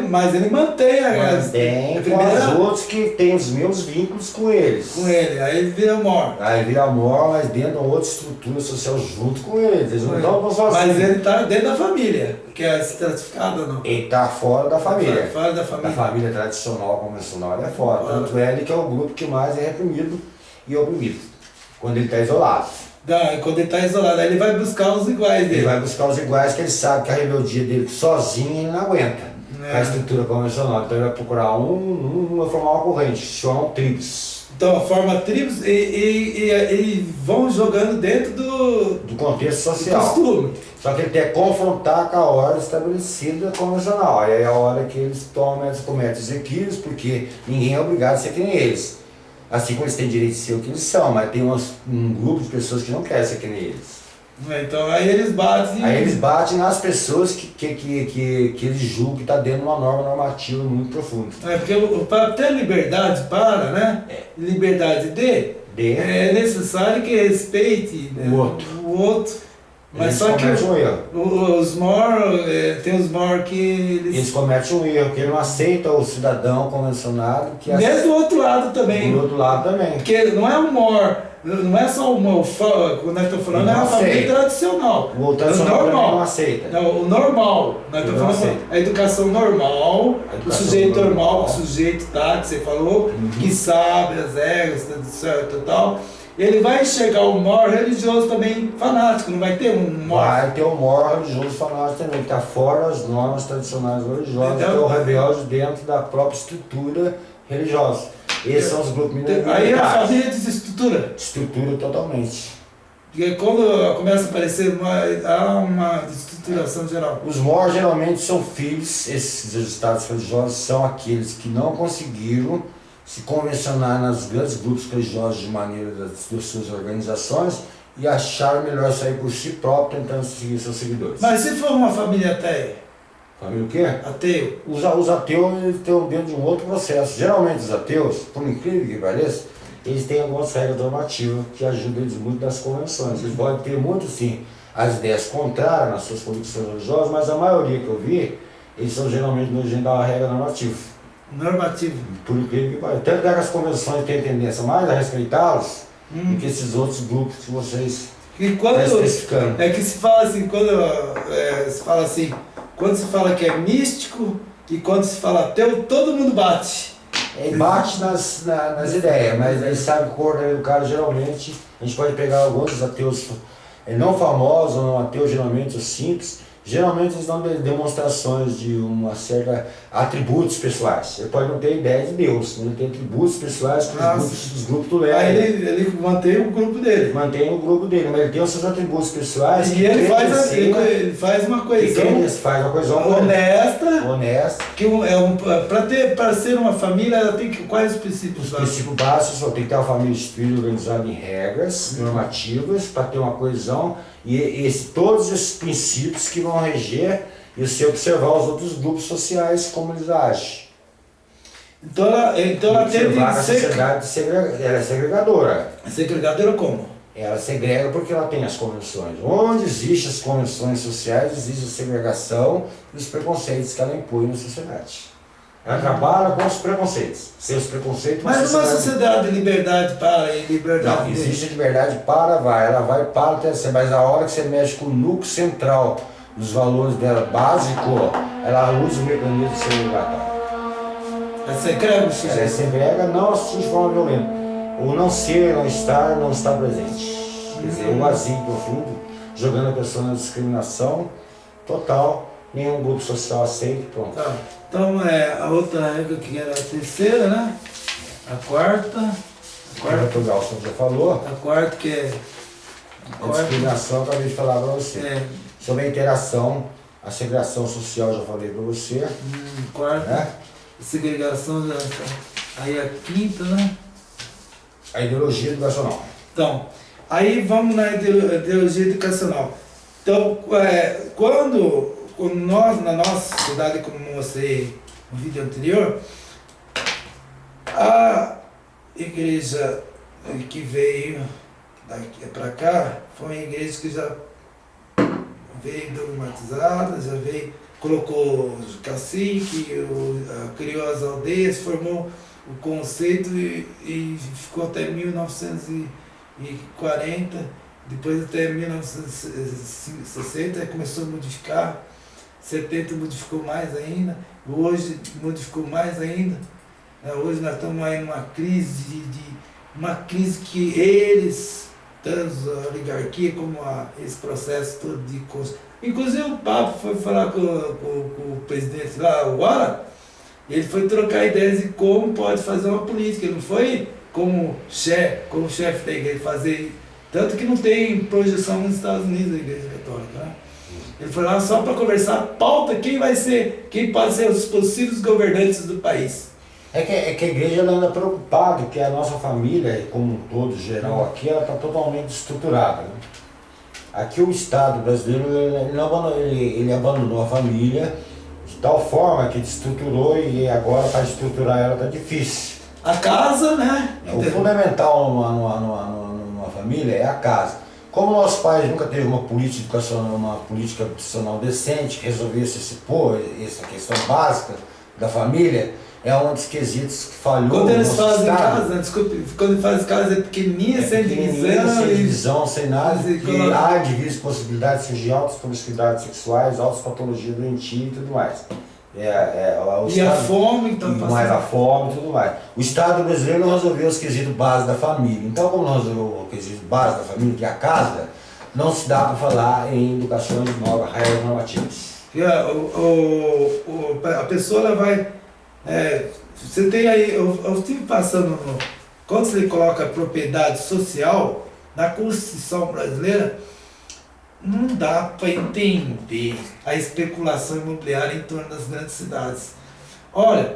mas ele mantém com os outros que tem os mesmos vínculos com eles. Aí ele vira mor. Aí vira mor, mas dentro de outra estrutura social junto com eles. Eles não estão sozinhos. Mas ele está dentro da família, que é estratificado ou não? Ele está fora da família. Fora da família. A família tradicional, convencional, ele é fora. Tanto é ele que é o grupo que mais é reprimido e oprimido, quando ele está isolado. Quando ele está isolado, aí ele vai buscar os iguais dele. Ele vai buscar os iguais que ele sabe que a rebeldia dele sozinho ele não aguenta. A estrutura convencional. Então ele vai procurar vai formar uma corrente, que se chamam tribos. Então forma tribos e vão jogando dentro do contexto social. Do costume. Só que ele tem que confrontar com a ordem estabelecida convencional. Aí é a hora que eles cometem os equívocos, porque ninguém é obrigado a ser que nem eles. Assim como eles têm direito de ser o que eles são, mas tem um grupo de pessoas que não querem ser que nem eles. Então aí eles batem. Aí eles batem nas pessoas que eles julgam que está dentro de uma norma normativa muito profunda. Porque para ter liberdade liberdade é necessário que respeite o outro. Mas só que cometem um erro. os Mor, tem os Mor que Eles cometem um erro, porque ele não aceita o cidadão convencionado que mesmo do outro lado também. Do outro lado também. Porque não é o Mor, não é só o Mor, quando nós estamos falando, é uma família tradicional. O tradicional normal. Não aceita. Não, o normal. Nós estamos falando a educação normal, o sujeito normal, o sujeito que você falou, que sabe as regras, tudo certo e tal. Ele vai enxergar o Mor religioso também fanático, não vai ter um Mor? Vai ter um Mor religioso fanático também, que está fora das normas tradicionais religiosas, que é o rebelde dentro da própria estrutura religiosa. Esses são os grupos minoritários. Aí a família desestrutura? Estrutura totalmente. Porque quando começa a aparecer há uma desestruturação geral. Os Mor geralmente são filhos, esses estados religiosos são aqueles que não conseguiram se convencionar nos grandes grupos religiosos de maneira das suas organizações e achar melhor sair por si próprio tentando seguir seus seguidores. Mas se for uma família ateia? Família o quê? Ateu. Os ateus estão dentro de um outro processo. Geralmente os ateus, por incrível que pareça, eles têm algumas regras normativas que ajudam eles muito nas convenções. Eles podem ter muito, sim, as ideias contrárias nas suas convicções religiosas, mas a maioria que eu vi, eles são geralmente no da regra normativa. Normativo. Por incrível que pareça. Tanto que as convenções têm tendência mais a respeitá-los do que esses outros grupos que vocês estão especificando. É que se fala assim, quando se fala que é místico e quando se fala ateu, todo mundo bate. Bate nas ideias, mas eles sabem que o comportamento do cara geralmente, a gente pode pegar alguns ateus não famosos, ou não ateus geralmente, os simples, geralmente eles dão demonstrações de uma certa atributos pessoais. Ele pode não ter ideia de Deus, mas ele tem atributos pessoais que os grupos toleram. Aí ele mantém o grupo dele. Mantém o grupo dele, mas ele tem os seus atributos pessoais. E ele faz uma coisa honesta. Que para ser uma família, ela tem que quais os princípios? Os princípios básicos, tem que ter uma família instituída, organizada em regras normativas para ter uma coesão. E todos esses princípios que vão reger e você observar os outros grupos sociais como eles agem. Então ela teve a sociedade ela é segregadora. Segregadora como? Ela segrega porque ela tem as convenções. Onde existem as convenções sociais, existe a segregação e os preconceitos que ela impõe na sociedade. Ela trabalha com os preconceitos. Sem os preconceitos... Mas numa sociedade de liberdade para e liberdade... Não, existe liberdade para, ela vai para, mas a hora que você mexe com o núcleo central dos valores dela básico, ela usa o mecanismo segregatório. Ela segrega o sujeito. Ela segrega, não assiste de forma violenta. O não ser, não estar presente. Quer dizer, o vazio profundo, jogando a pessoa na discriminação total, nenhum grupo social aceita, pronto. Tá. Então a outra regra que era a terceira, né? A quarta que o Galson já falou. A quarta que é... A discriminação, eu acabei de falar para você. Sobre a interação, a segregação social, já falei para você. Quarta, segregação, aí a quinta, né? A ideologia educacional. Então, aí vamos na ideologia educacional. Então, quando nós, na nossa sociedade, como eu mostrei no vídeo anterior, a igreja que veio daqui para cá foi uma igreja que já veio dogmatizada, já veio, colocou cacique, criou as aldeias, formou o conceito e ficou até 1940, depois até 1960 começou a modificar, 70 modificou mais ainda, hoje modificou mais ainda. Hoje nós estamos aí numa crise uma crise que eles, tanto a oligarquia como esse processo todo de... Inclusive o Papa foi falar com o presidente lá, o Wara, ele foi trocar ideias de como pode fazer uma política, ele não foi como chefe da igreja fazer, tanto que não tem projeção nos Estados Unidos da igreja católica, né? Ele foi lá só para conversar a pauta, quem pode ser os possíveis governantes do país. É que a igreja ela anda preocupada, que a nossa família, como um todo geral aqui, ela está totalmente estruturada. Né? Aqui o Estado brasileiro ele abandonou a família de tal forma que estruturou e agora para estruturar ela está difícil. A casa, né? O fundamental numa família é a casa. Como nossos pais nunca teve uma política educacional, uma política educacional decente que resolvesse essa questão básica da família, é um dos quesitos que falhou. Quando eles fazem estado. casa, desculpe, quando fazem casa é pequenininha, sem divisão, sem nada, e há divisão, possibilidade de surgir altas promiscuidades sexuais, altas patologias doentias e tudo mais. O e a fome que está passando. Mais a fome e tudo mais. O Estado brasileiro não resolveu os quesitos básicos da família. Então, como não resolveu o quesito básico da família, que é a casa, não se dá para falar em educação de novas regras normativas. A pessoa ela vai. Você tem aí. Eu estive passando. Quando você coloca propriedade social na Constituição brasileira, não dá para entender a especulação imobiliária em torno das grandes cidades. Olha,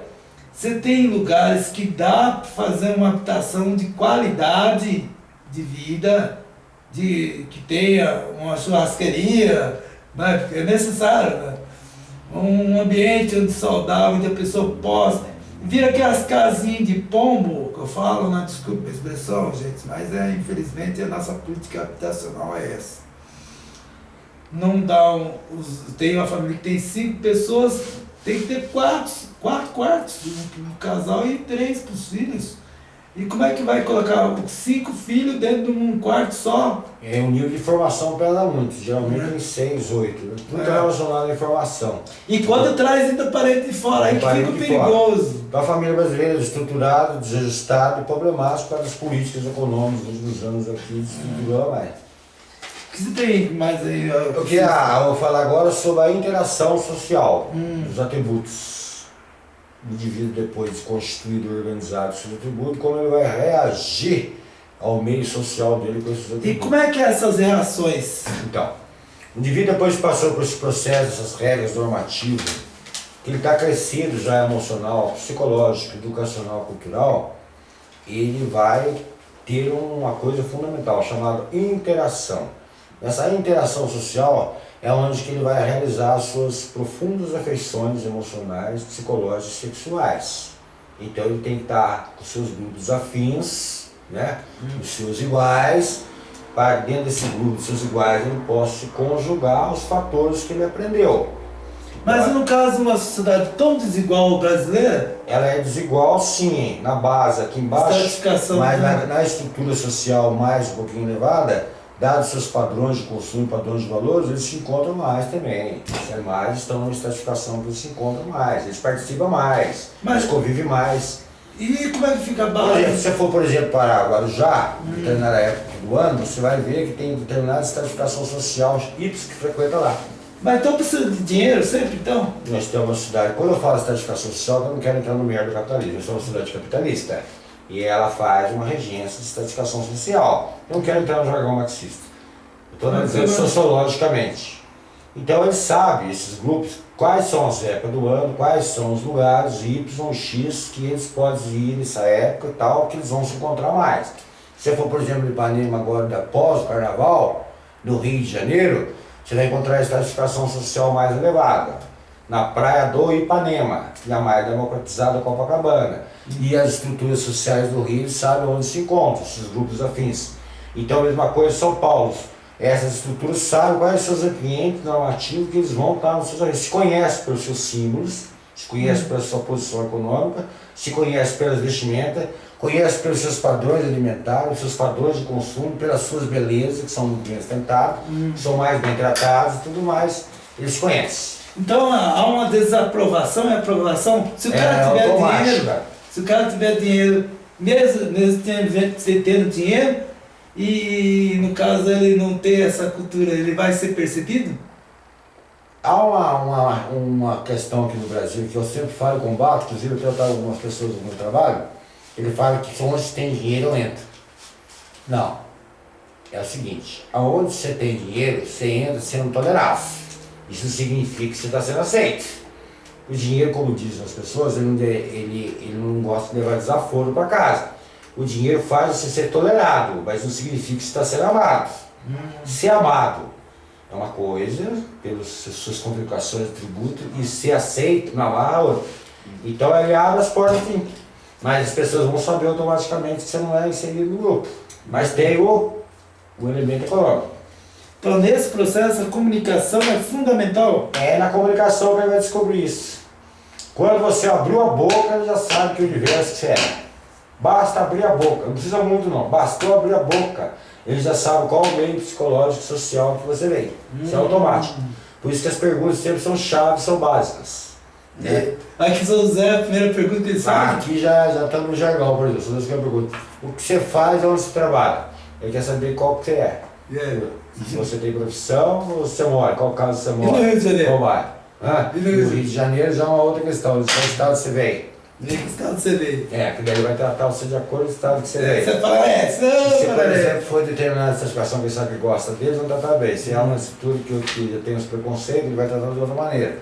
você tem lugares que dá para fazer uma habitação de qualidade de vida, que tenha uma churrasqueria, né? É necessário, né? Um ambiente onde saudável, onde a pessoa possa. Vira aquelas casinhas de pombo, que eu falo, né? Desculpa a expressão, gente, mas infelizmente a nossa política habitacional é essa. Não dá tem uma família que tem 5 pessoas, tem que ter 4 quartos um casal e 3 para os filhos. E como é que vai colocar 5 filhos dentro de um quarto só? O nível de informação pesa muito, geralmente tem 6, 8, tudo relacionado à informação. E quando traz ainda parente de fora, aí que fica perigoso. Então a família brasileira é estruturada, desajustada e problemática para as políticas econômicas nos últimos anos aqui, desestruturou mais. O que você tem mais aí? Eu vou falar agora sobre a interação social, os atributos do indivíduo depois de constituído e organizado seus atributos, como ele vai reagir ao meio social dele com esses atributos. E como é que é essas reações? Então, o indivíduo depois que passou por esse processo, essas regras normativas, que ele está crescido já emocional, psicológico, educacional, cultural, ele vai ter uma coisa fundamental chamada interação. Essa interação social é onde que ele vai realizar as suas profundas afeições emocionais, psicológicas e sexuais. Então ele tem que estar com seus grupos afins, né? Os seus iguais, para que dentro desse grupo dos seus iguais ele possa conjugar os fatores que ele aprendeu. Mas no caso de uma sociedade tão desigual brasileira? Ela é desigual sim, na base, aqui embaixo, mas na estrutura social mais um pouquinho elevada, dados seus padrões de consumo, padrões de valores, eles se encontram mais também. Os animais estão numa estratificação que eles se encontram mais, eles participam mais, eles convivem mais. E como é que fica a base? Por exemplo, se você for, por exemplo, para Guarujá, determinada época do ano, você vai ver que tem determinada estratificação social hípica que frequenta lá. Mas então precisa de dinheiro sempre, então? Nós temos uma cidade, quando eu falo estratificação social, eu não quero entrar no meio do capitalismo, eu sou uma cidade capitalista. E ela faz uma regência de estratificação social. Eu não quero entrar no jargão marxista. Eu estou analisando sociologicamente. Então ele sabe, esses grupos, quais são as épocas do ano, quais são os lugares Y, X, que eles podem ir nessa época e tal, que eles vão se encontrar mais. Se você for, por exemplo, em Ipanema agora, após o Carnaval, no Rio de Janeiro, você vai encontrar a estratificação social mais elevada. Na praia do Ipanema, que é a mais democratizada Copacabana. E as estruturas sociais do Rio sabem onde se encontram, esses grupos afins. Então a mesma coisa em São Paulo. Essas estruturas sabem quais são os seus ambientes normativos que eles vão estar nos seus ambientes. Se conhecem pelos seus símbolos, se conhecem pela sua posição econômica, se conhecem pelas vestimentas, conhecem pelos seus padrões alimentares, seus padrões de consumo, pelas suas belezas, que são muito bem ostentadas, são mais bem tratados e tudo mais, eles conhecem. Então há uma desaprovação e aprovação. Se o cara tiver dinheiro, se o cara tiver dinheiro, mesmo tendo dinheiro, e no caso ele não ter essa cultura, ele vai ser percebido? Há uma questão aqui no Brasil que eu sempre falo e combato, inclusive eu tenho algumas pessoas no meu trabalho, ele fala que onde tem dinheiro eu entro. Não. É o seguinte, aonde você tem dinheiro, você entra sendo tolerável. Isso significa que você está sendo aceito. O dinheiro, como dizem as pessoas, ele não gosta de levar desaforo para casa. O dinheiro faz você ser tolerado, mas não significa que você está sendo amado. Ser amado é uma coisa, pelas suas complicações de tributo, e ser aceito na outra. Então ele abre as portas assim. Mas as pessoas vão saber automaticamente que você não é inserido no grupo. Mas tem o o elemento econômico. Então, nesse processo, a comunicação é fundamental. É na comunicação que ele vai descobrir isso. Quando você abriu a boca, ele já sabe que o universo que você é. Basta abrir a boca, não precisa muito não, bastou abrir a boca. Ele já sabe qual o meio psicológico e social que você vem. Isso é automático. Por isso que as perguntas sempre são chaves, são básicas. Né? Aqui São José, a primeira pergunta que ele sabe. Aqui já está no jargão, por exemplo. São José pergunta: o que você faz e onde você trabalha? Ele quer saber qual que você é. Se você tem profissão ou se você mora, qual caso você mora. E no Rio de Janeiro? Qual bairro? E no Rio de Janeiro já é uma outra questão. De qual estado você veio? De que estado você veio? Que daí vai tratar você de acordo com o estado que você veio. Você fala, Se você, por exemplo, for determinada satisfação que ele sabe que gosta deles, não tratar bem. Se é uma estrutura que tem os preconceitos, ele vai tratar de outra maneira.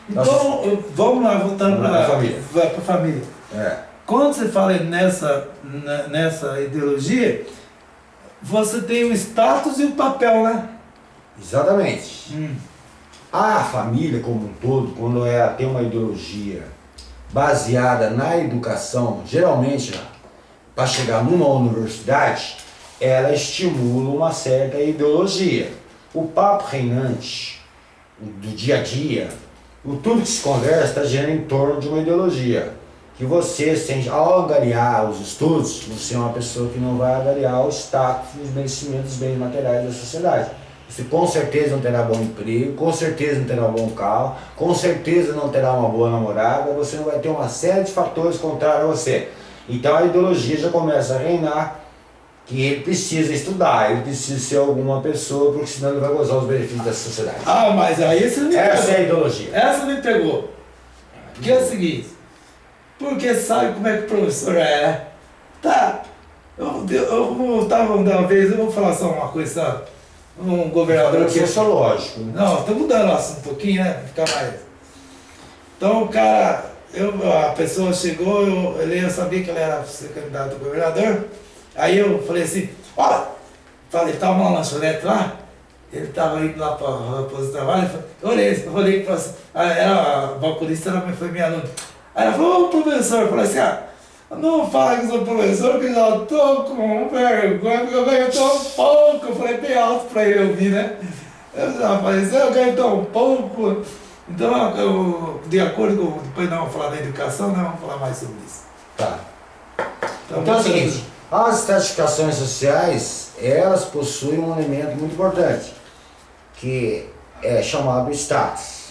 Então, vamos lá, voltando para a família. Família. Quando você fala nessa ideologia, você tem o status e o papel, né? Exatamente. A família como um todo, quando ela tem uma ideologia baseada na educação, geralmente, para chegar numa universidade, ela estimula uma certa ideologia. O papo reinante do dia a dia, o tudo que se conversa está girando em torno de uma ideologia. Que você sente, ao angariar os estudos, você é uma pessoa que não vai angariar o status e os merecimentos dos bens materiais da sociedade. Você com certeza não terá bom emprego, com certeza não terá um bom carro, com certeza não terá uma boa namorada, você não vai ter uma série de fatores contrários a você. Então a ideologia já começa a reinar que ele precisa estudar, ele precisa ser alguma pessoa, porque senão ele vai gozar os benefícios da sociedade. Mas aí você me pegou. Essa é a ideologia. Essa me pegou. Que é o seguinte, porque sabe como é que o professor é? Tá, eu tava uma vez, eu vou falar só uma coisa, sabe? Um governador que é lógico. Não, estou mudando o assunto um pouquinho, né? Pra ficar mais. Então o cara, a pessoa chegou, eu sabia que ele era ser candidato a governador. Aí eu falei assim, olha, estava uma lanchonete lá, ele estava indo lá para o trabalho, eu olhei para a balconista, foi minha aluna. Aí ela falou, ô professor, eu falei assim, não fala que sou professor, que já estou com vergonha, porque eu ganho tão pouco. Eu falei bem alto para ele ouvir, né? Eu já falei assim, eu ganho tão pouco. Então, de acordo com, depois nós vamos falar da educação, nós vamos falar mais sobre isso. Tá. Então é o seguinte, as estratificações sociais, elas possuem um elemento muito importante, que é chamado status.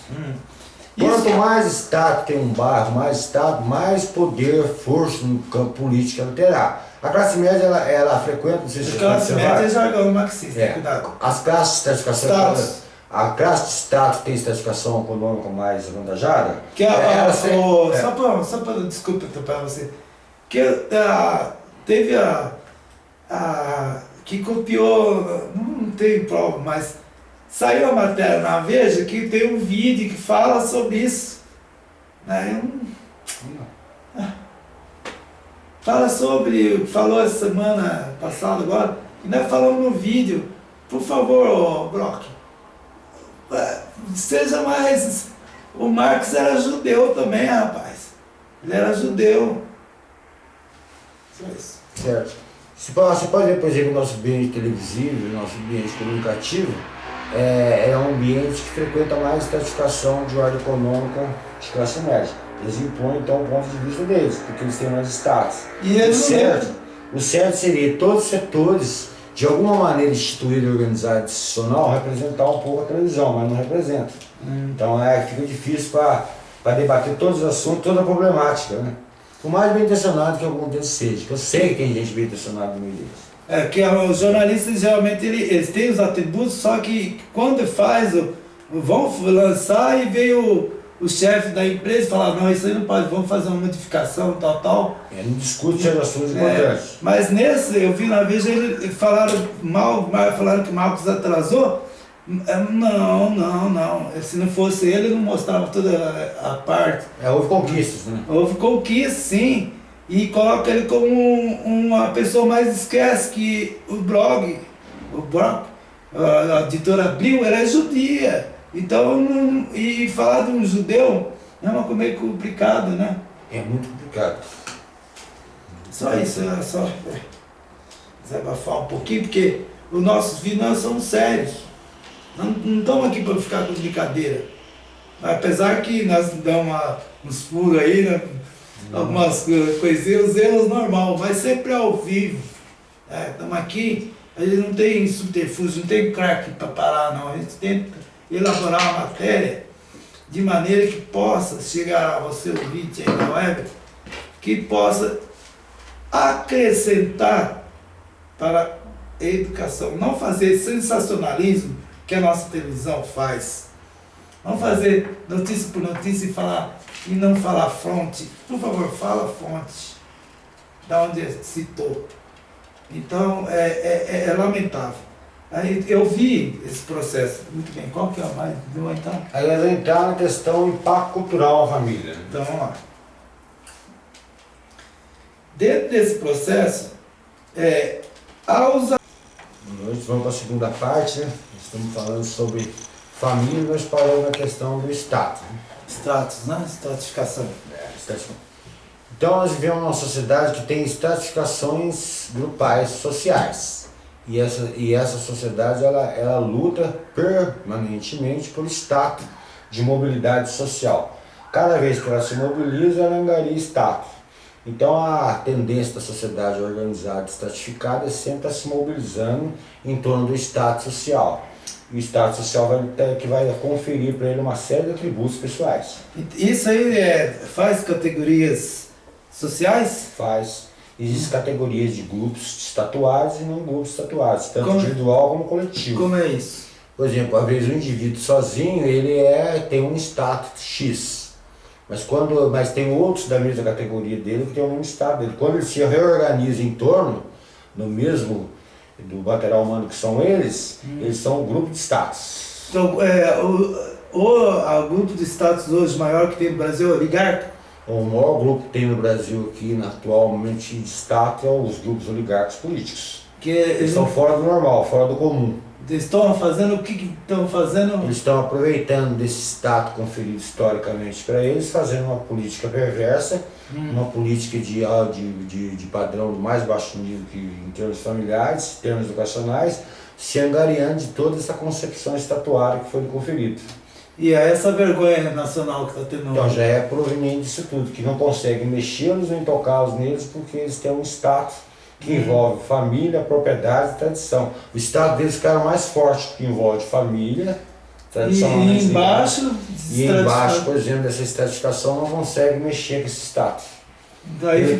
Quanto mais status tem um bairro, mais status, mais poder, força no campo político ela terá. A classe média, ela frequenta... A classe média é jargão marxista, cuidado. As classes de estratificação... A classe de status tem estratificação econômica mais avantajada? Que só para desculpa para você, que teve que copiou, não tem prova, mas saiu a matéria na Veja que tem um vídeo que fala sobre isso. Né? Falou essa semana passada agora, e nós falamos no vídeo, por favor, Brock, seja mais. O Marx era judeu também, rapaz. Ele era judeu. Só isso. Certo. Você pode ver, por exemplo, o nosso ambiente televisivo, o nosso ambiente comunicativo, é um ambiente que frequenta mais estratificação de ordem econômica de classe média. Eles impõem então o ponto de vista deles, porque eles têm mais status. O certo seria todos os setores, de alguma maneira instituído e organizado institucional, representar um pouco a televisão, mas não representa. Então fica difícil para debater todos os assuntos, toda a problemática, né? Por mais bem intencionado que algum deles seja, que eu sei que tem gente bem intencionada no meio deles. Que os jornalistas geralmente eles têm os atributos, só que quando vão lançar e veio o chefe da empresa e fala, não, isso aí não pode, vamos fazer uma modificação, tal. Não discute os assuntos importantes. Mas nesse, eu vi na vez, eles falaram que Marcos atrasou. Não. Se não fosse ele não mostrava toda a parte. Houve conquistas, né? Houve conquistas, sim. E coloca ele como uma pessoa, mas esquece que o Brock, a editora Abril, ela é judia. Então, e falar de um judeu é uma coisa meio complicado, né? É muito complicado. Só isso, era só desabafar um pouquinho, porque os nossos filhos, nós somos sérios. Não estamos aqui para ficar com brincadeira. Apesar que nós damos uns furos aí, né? Algumas coisinhas, os erros normal, mas sempre ao vivo. Estamos aqui, a gente não tem subterfúgio, não tem crack para parar, não. A gente tenta elaborar uma matéria de maneira que possa chegar a você, ouvinte aí na web, que possa acrescentar para a educação. Não fazer sensacionalismo que a nossa televisão faz. Não fazer notícia por notícia e não falar fonte. Por favor, fala fonte. Da onde citou. Então, é lamentável. Aí eu vi esse processo. Muito bem, qual que é a mais? Então? Aí ela entrar na questão do impacto cultural à família. Então, vamos lá. Dentro desse processo, Nós vamos para a segunda parte, né? Estamos falando sobre família, nós paramos na questão do status. Né? Status, né? Estratificação. Então nós vivemos numa sociedade que tem estratificações grupais sociais. E essa sociedade ela luta permanentemente por status de mobilidade social. Cada vez que ela se mobiliza, ela angaria status. Então a tendência da sociedade organizada e estratificada é sempre estar se mobilizando em torno do status social. E o status social vai conferir para ele uma série de atributos pessoais. Isso aí faz categorias sociais? Faz. Existem categorias de grupos estatuados e não grupos estatuados, tanto individual como coletivo. Como é isso? Por exemplo, às vezes o indivíduo sozinho ele tem um status X. Mas tem outros da mesma categoria dele que tem o mesmo status dele. Quando ele se reorganiza em torno do mesmo do material humano que são eles são um grupo de status. Então, o grupo de status hoje maior que tem no Brasil é o oligarca? O maior grupo que tem no Brasil aqui, atualmente, de status, é os grupos oligarcas políticos. Eles estão fora do normal, fora do comum. Eles estão fazendo o que estão fazendo? Eles estão aproveitando desse status conferido historicamente para eles, fazendo uma política perversa, uma política de padrão do mais baixo nível que, em termos familiares, em termos educacionais, se angariando de toda essa concepção estatuária que foi conferida. E é essa vergonha nacional que está tendo. Então já é proveniente disso tudo, que não conseguem mexê-los nem tocá-los neles porque eles têm um status que envolve família, propriedade e tradição. O status deles fica mais forte, que envolve família, tradição. E embaixo, por exemplo, dessa estratificação não consegue mexer com esse status.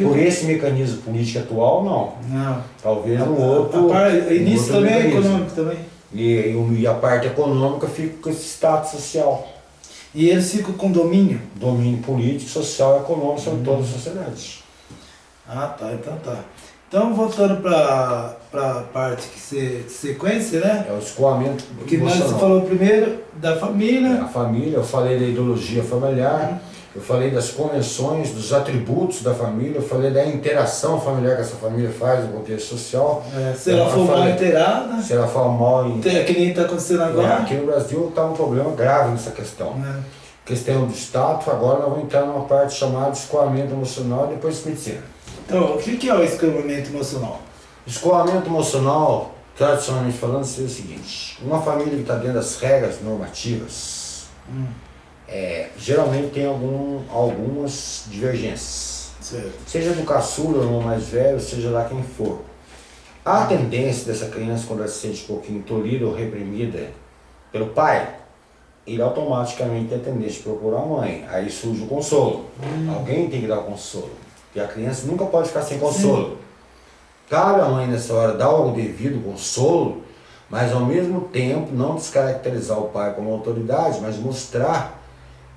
Por esse mecanismo político atual, não. Talvez um outro. Início também é econômico também. E a parte econômica fica com esse status social. E eles ficam com domínio? Domínio político, social e econômico sobre toda a sociedade. Ah, tá, então tá. Então, voltando para a parte de sequência, né? É o escoamento que emocional. Nós falou primeiro da família. A família, eu falei da ideologia familiar, eu falei das convenções, dos atributos da família, eu falei da interação familiar que essa família faz no contexto social. Se ela for mal inteirada. Se ela for mal... Que nem está acontecendo agora. Aqui no Brasil está um problema grave nessa questão. Questão do status, agora nós vamos entrar numa parte chamada de escoamento emocional e depois medicina. Então, o que é o escoamento emocional? Escoamento emocional, tradicionalmente falando, seria o seguinte: uma família que está dentro das regras normativas, geralmente tem algumas divergências. Certo. Seja do caçula ou mais velho, seja lá quem for. A tendência dessa criança, quando ela se sente um pouquinho tolhida ou reprimida pelo pai, ele automaticamente tem a tendência de procurar a mãe. Aí surge o consolo. Alguém tem que dar o consolo. E a criança nunca pode ficar sem consolo. Sim. Cabe à mãe nessa hora dar o devido consolo, mas ao mesmo tempo não descaracterizar o pai como autoridade, mas mostrar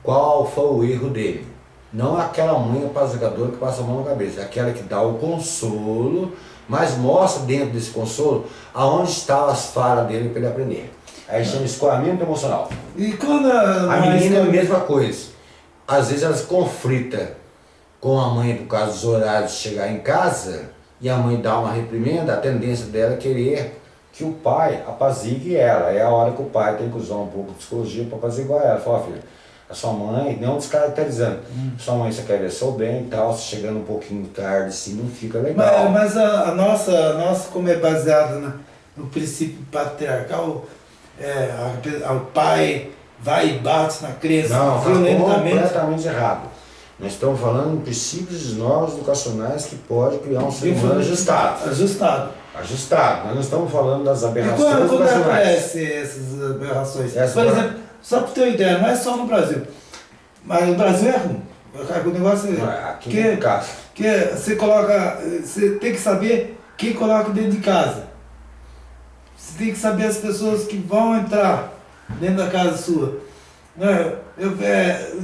qual foi o erro dele. Não aquela mãe apaziguadora que passa a mão na cabeça, é aquela que dá o consolo, mas mostra dentro desse consolo aonde estão as falhas dele para ele aprender. Aí chama escoamento emocional. E quando a menina é a mesma coisa. Às vezes ela se conflita com a mãe por causa dos horários de chegar em casa e a mãe dá uma reprimenda, a tendência dela é querer que o pai apazigue ela. É a hora que o pai tem que usar um pouco de psicologia para apaziguar ela. Fala, filha, a sua mãe, não descaracterizando, sua mãe você quer ver seu bem e tal, se chegando um pouquinho tarde assim, não fica legal. Mas a nossa como é baseada no princípio patriarcal, o pai vai e bate na criança Não, está violentamente. completamente errado. Nós estamos falando em princípios e normas educacionais que pode criar um ser humano ajustado. Ajustado. Nós não estamos falando das aberrações educacionais. Quando educacionais. aparecem essas aberrações? Essa Por exemplo, só para ter uma ideia, não é só no Brasil. Mas o Brasil é ruim. O negócio aqui no caso. que você tem que saber quem coloca dentro de casa. Você tem que saber as pessoas que vão entrar dentro da casa sua.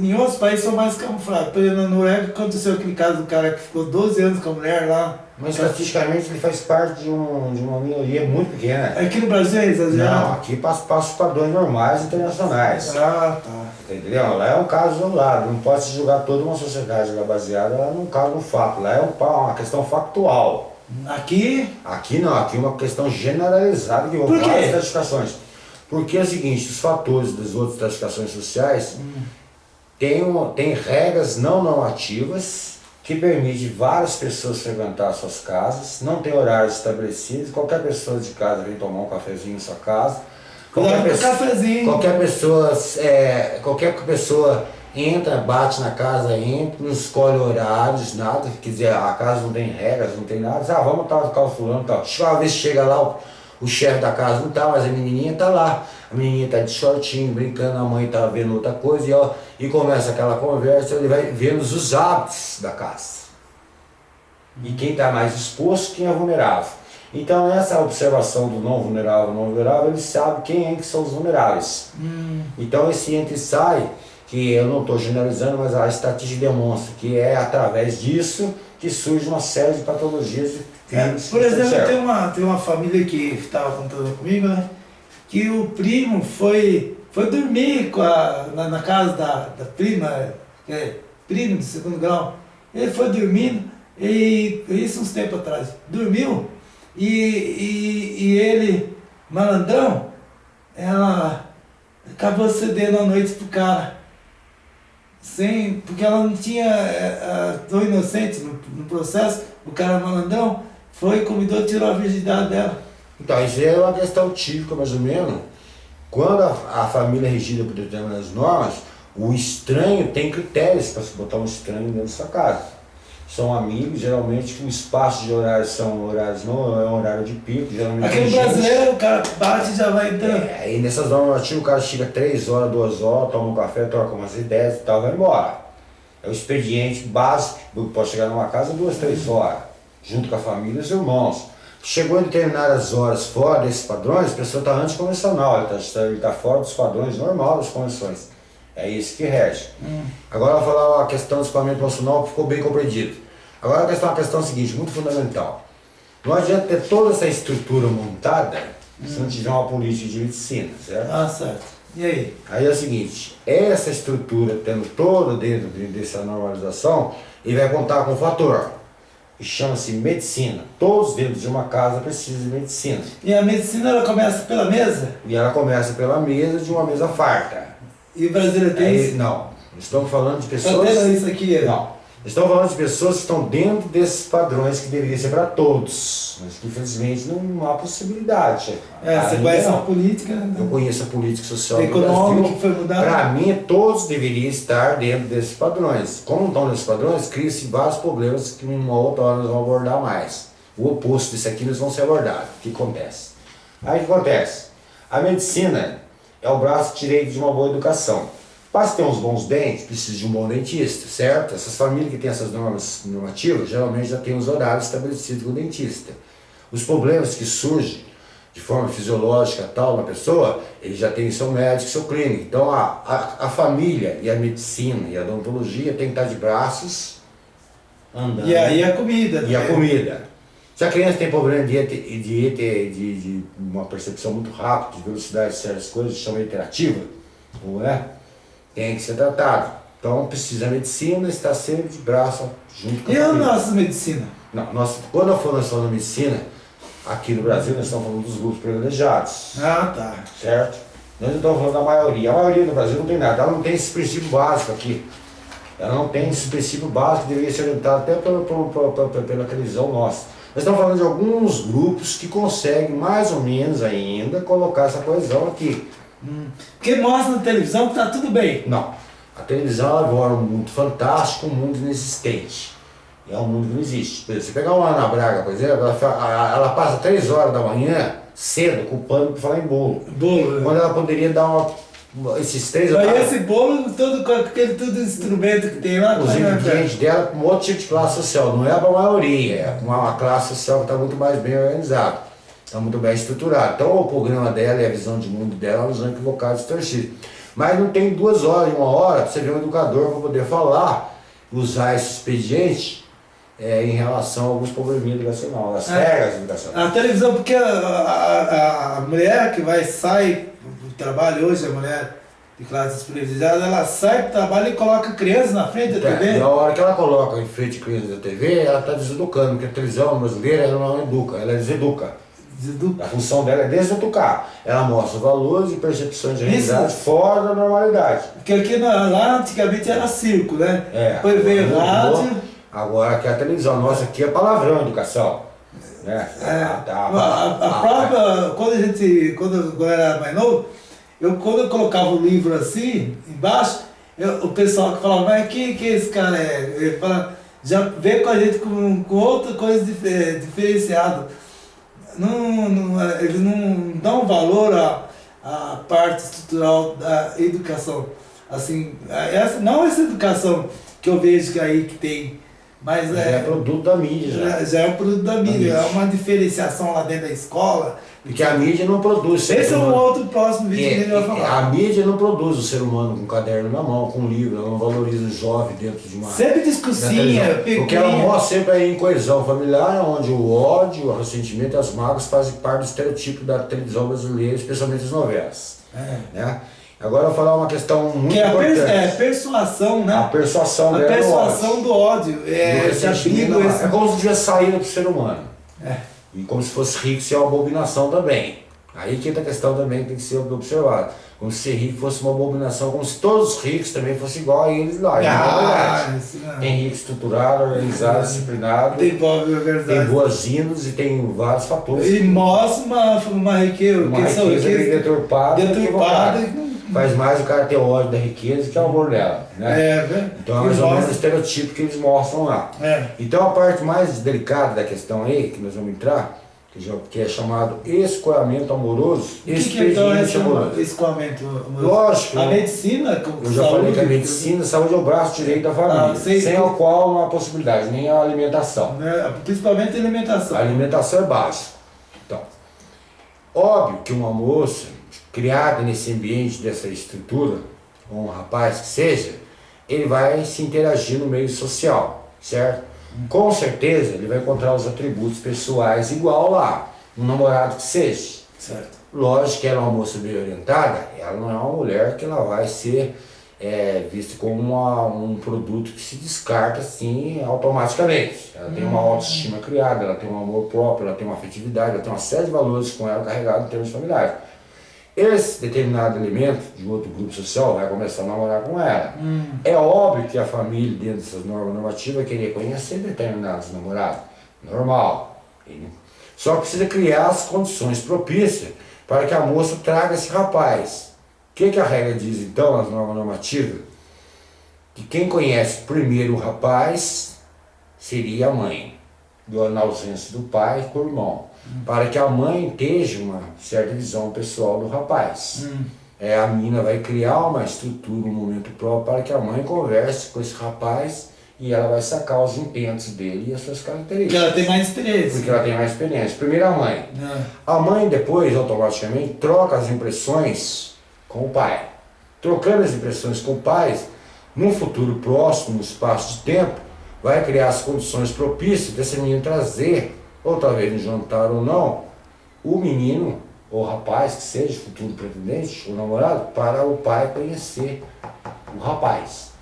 Em outros países são mais camuflados. Por exemplo, na Noruega aconteceu aquele caso do cara que ficou 12 anos com a mulher lá. Mas estatisticamente ele faz parte de uma minoria muito pequena. Aqui no Brasil é exagerado? Não, aqui passa os padrões normais internacionais. Ah, tá. Entendeu? Lá é um caso isolado, não pode se julgar toda uma sociedade lá baseada lá num caso, num fato. Lá é uma questão factual. Aqui? Aqui não, aqui é uma questão generalizada que envolve várias estratificações. Porque é o seguinte, os fatores das outras estratificações sociais têm regras não normativas que permitem várias pessoas frequentar suas casas, não tem horários estabelecidos, qualquer pessoa de casa vem tomar um cafezinho em sua casa. Qualquer pessoa entra, bate na casa, entra, não escolhe horários, nada, quer dizer, a casa não tem regras, não tem nada, vamos tocar o fulano, tal. Uma vez chega lá, o chefe da casa não tá, mas a menininha tá lá, a menininha tá de shortinho, brincando, a mãe tá vendo outra coisa, e começa aquela conversa, ele vai vendo os hábitos da casa. E quem tá mais exposto, quem é vulnerável. Então essa observação do não vulnerável, ele sabe quem é que são os vulneráveis. Então esse entra e sai, que eu não estou generalizando, mas a estatística demonstra que é através disso que surge uma série de patologias. Por exemplo, tem uma família que estava contando comigo, né, que o primo foi dormir na casa da prima, que é primo de segundo grau. Ele foi dormindo, isso uns tempos atrás, dormiu. E ele, malandrão, ela acabou cedendo à noite pro cara. Porque ela não tinha, tão inocente no processo, o cara malandrão foi, convidou, tirou a virgindade dela. Então, isso é uma questão típica, mais ou menos. Quando a família é regida por determinadas normas, o estranho tem critérios para se botar um estranho dentro da sua casa. São amigos, geralmente o espaço de horários são horários, não é um horário de pico, geralmente. Aqui no brasileiro o cara bate e já vai entrando. E nessas normas o cara chega 3 horas, 2 horas, toma um café, troca umas ideias e tal, vai embora. É o expediente básico, pode chegar numa casa 2, 3 horas, junto com a família e os irmãos. Chegou em determinadas horas fora desses padrões, a pessoa está anticonvencional, ele tá fora dos padrões normais das convenções. É isso que rege. Agora eu vou falar a questão do escoamento emocional que ficou bem compreendido. Agora a questão é a seguinte, muito fundamental. Não adianta ter toda essa estrutura montada se não tiver uma política de medicina, certo? Ah, certo. E aí? Aí é o seguinte, essa estrutura tendo toda dentro dessa normalização, ele vai contar com um fator que chama-se medicina. Todos dentro de uma casa precisam de medicina. E a medicina ela começa pela mesa? E ela começa pela mesa de uma mesa farta. E o brasileiro tem isso? Não, estamos falando de pessoas... Tá tendo isso aqui? Não, estamos falando de pessoas que estão dentro desses padrões que deveriam ser para todos, mas que infelizmente não há possibilidade. Você conhece a política, né? Eu conheço a política social econômica que foi mudada. Para mim, todos deveriam estar dentro desses padrões. Como não estão nesses padrões, cria-se vários problemas que uma outra hora nós vamos abordar mais. O oposto disso aqui nós vamos ser abordados. O que acontece? Aí o que acontece? A medicina é o braço direito de uma boa educação. Para se ter uns bons dentes, precisa de um bom dentista, certo? Essas famílias que têm essas normas normativas, geralmente já têm os horários estabelecidos com o dentista. Os problemas que surgem de forma fisiológica tal na pessoa, ele já tem seu médico, seu clínico. Então a família e a medicina e a odontologia tem que estar de braços andando. E a comida. E a comida. Se a criança tem problema de uma percepção muito rápida, de velocidade de certas coisas, chama interativa, não é? Tem que ser tratado. Então precisa a medicina estar sempre de braço junto com a família. E a nossa medicina? Não, quando nós falamos de medicina, aqui no Brasil nós estamos falando dos grupos privilegiados. Ah, tá. Certo? Nós não estamos falando da maioria. A maioria do Brasil não tem nada. Ela não tem esse princípio básico aqui. Ela não tem esse princípio básico que deveria ser orientado até pela televisão nossa. Nós estamos falando de alguns grupos que conseguem mais ou menos ainda colocar essa coesão aqui. Porque mostra na televisão que tá tudo bem. Não. A televisão ela mostra um mundo fantástico, um mundo inexistente. É um mundo que não existe. Por exemplo, você pegar uma Ana Braga, por exemplo, ela passa 3 horas da manhã, cedo, com o pano para falar em bolo. Bolo, Quando ela poderia dar esses 3 horas. Mas esse bolo, todo, com aquele tudo instrumento que tem lá, Os ingredientes dela com outro tipo de classe social. Não é para a maioria, é uma classe social que está muito mais bem organizada. Está muito bem estruturada. Então o programa dela e a visão de mundo dela é uma visão equivocada, distorcida. Mas não tem 2 horas e 1 hora para você ver um educador para poder falar, usar esse expediente em relação a alguns probleminhas educacionais, as regras educacionais. A televisão, porque a mulher que sai do trabalho hoje, a mulher de classes privilegiadas, ela sai do trabalho e coloca crianças na frente da TV. Na hora que ela coloca em frente a crianças da TV, ela está deseducando, porque a televisão brasileira ela não educa, ela deseduca. A função dela é deseducar. Ela mostra valores e percepções de realidade fora da normalidade. Porque aqui lá antigamente era circo, né? Depois veio rádio. Agora que a televisão nossa aqui é palavrão, educação. Né? A própria, quando eu era mais novo, quando eu colocava o livro assim, embaixo, o pessoal que falava, mas quem que esse cara é? Ele fala, já veio com a gente com outra coisa diferenciada. Eles não dão valor à parte estrutural da educação. Assim, não essa educação que eu vejo que aí que tem, mas é produto da mídia. Já é um produto da mídia, é uma diferenciação lá dentro da escola. Porque a mídia não produz. Esse é um outro próximo vídeo que a gente vai falar. A mídia não produz o ser humano com um caderno na mão, com um livro, ela não valoriza o jovem dentro de uma. Sempre discussinha, o que ela mostra sempre é em coesão familiar, onde o ódio, o ressentimento e as mágoas fazem parte do estereotipo da televisão brasileira, especialmente as novelas. Né? Agora eu vou falar uma questão muito importante. É persuasão, né? A persuasão dela. A persuasão do ódio. É como se tivesse saído do ser humano. E como se fosse rico ser uma abominação também. Aí que entra a questão também que tem que ser observada. Como se ser rico fosse uma abominação, como se todos os ricos também fossem igual a eles lá. Tem rico estruturado, organizado, disciplinado. Tem boas índoles e tem vários fatores. E mostra uma riqueza. Uma riqueza deturpada. Faz mais o cara ter ódio da riqueza que o amor dela. Né? Então é mais ou menos o estereotipo que eles mostram lá. Então a parte mais delicada da questão aí, que nós vamos entrar, que é chamado escoamento amoroso, expediente amoroso. Escoamento amoroso? Lógico. A medicina, eu já falei que a medicina, saúde é o braço direito da família, sem o qual não há possibilidade, nem a alimentação. Principalmente a alimentação. A alimentação é básica. Então, óbvio que uma moça criada nesse ambiente, dessa estrutura, ou um rapaz que seja, ele vai se interagir no meio social, certo? Com certeza ele vai encontrar os atributos pessoais igual lá, um namorado que seja. Certo. Lógico que ela é uma moça bem orientada, ela não é uma mulher que ela vai ser vista como um produto que se descarta assim automaticamente. Ela tem uma autoestima criada, ela tem um amor próprio, ela tem uma afetividade, ela tem uma série de valores com ela carregados em termos familiares. Esse determinado elemento de outro grupo social vai começar a namorar com ela. É óbvio que a família, dentro dessas normas normativas, vai querer conhecer determinados namorados. Normal. Só precisa criar as condições propícias para que a moça traga esse rapaz. O que a regra diz então, nas normas normativas? Que quem conhece primeiro o rapaz seria a mãe, na ausência do pai com o irmão. Para que a mãe tenha uma certa visão pessoal do rapaz. A menina vai criar uma estrutura, um momento próprio para que a mãe converse com esse rapaz e ela vai sacar os intentos dele e as suas características. Porque ela tem mais experiência. Porque ela tem mais experiência. Primeiro a mãe. A mãe depois, automaticamente, troca as impressões com o pai. Trocando as impressões com o pai, num futuro próximo, num espaço de tempo, vai criar as condições propícias desse menino trazer, ou talvez no jantar ou não, o menino ou o rapaz, que seja futuro pretendente ou namorado, para o pai conhecer o rapaz.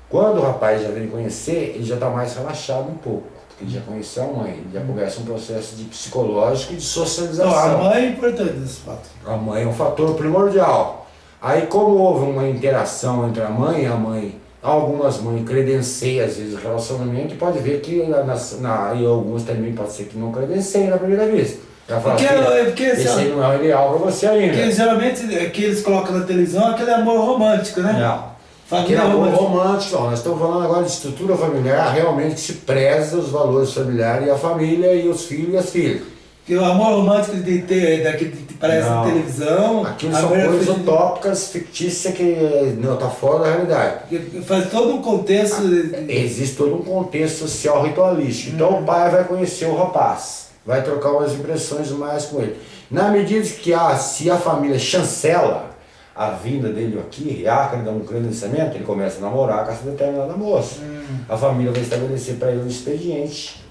Quando o rapaz já vem conhecer, ele já está mais relaxado um pouco, porque ele já conheceu a mãe, ele já começa um processo de psicológico e de socialização. Não, a mãe é importante nesse fato. A mãe é um fator primordial. Aí como houve uma interação entre a mãe Algumas mães credenciam às vezes o relacionamento e pode ver que e alguns também pode ser que não credenciem na primeira vez. Ela fala, esse aí não é o ideal para você ainda. Porque geralmente que eles colocam na televisão aquele amor romântico, né? Não. Família amor romântico, nós estamos falando agora de estrutura familiar, realmente que se preza os valores familiares e a família e os filhos e as filhas. Porque o amor romântico daquele que parece na televisão. Aquilo são coisas utópicas, fictícias, que não está fora da realidade. Faz todo um contexto. Existe todo um contexto social ritualístico. Então o pai vai conhecer o rapaz, vai trocar umas impressões mais com ele. Na medida que se a família chancela a vinda dele aqui, dá um credenciamento, ele começa a namorar com essa determinada moça. A família vai estabelecer para ele um expediente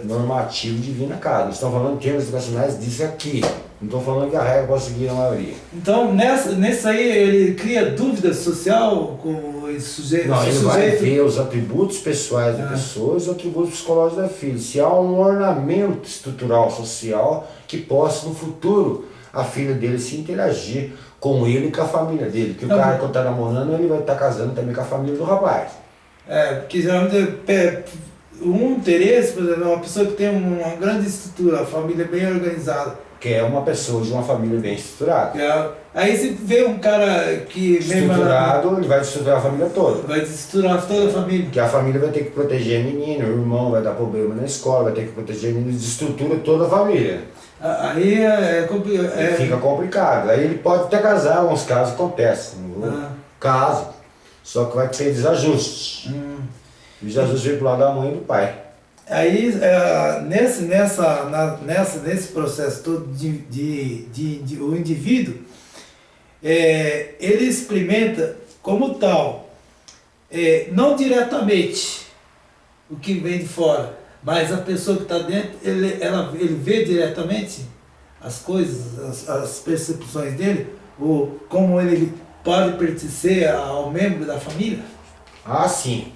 normativo de vir na casa. Estão falando em termos educacionais disso aqui. Não estou falando que a regra pode seguir a maioria. Então, nessa aí, ele cria dúvida social com esse sujeito? Não, ele vai ver os atributos pessoais da pessoa e os atributos psicológicos da filha. Se há um ornamento estrutural social que possa, no futuro, a filha dele se interagir com ele e com a família dele. Porque o cara que está namorando, ele vai estar casando também com a família do rapaz. Porque geralmente um interesse, por exemplo, uma pessoa que tem uma grande estrutura, a família bem organizada. Que é uma pessoa de uma família bem estruturada. Aí você vê um cara que... estruturado, ele vai destruturar a família toda. Vai destruturar toda a família. Porque a família vai ter que proteger a menina, o irmão vai dar problema na escola, vai ter que proteger a menina, desestrutura toda a família. Aí fica complicado. Aí ele pode até casar, alguns casos acontecem. Caso, só que vai ter desajustes. O desajustes vem pro lado da mãe e do pai. Aí, nesse processo todo o indivíduo, ele experimenta como tal, não diretamente o que vem de fora, mas a pessoa que está dentro, ele vê diretamente as coisas, as percepções dele, ou como ele pode pertencer ao membro da família? Sim.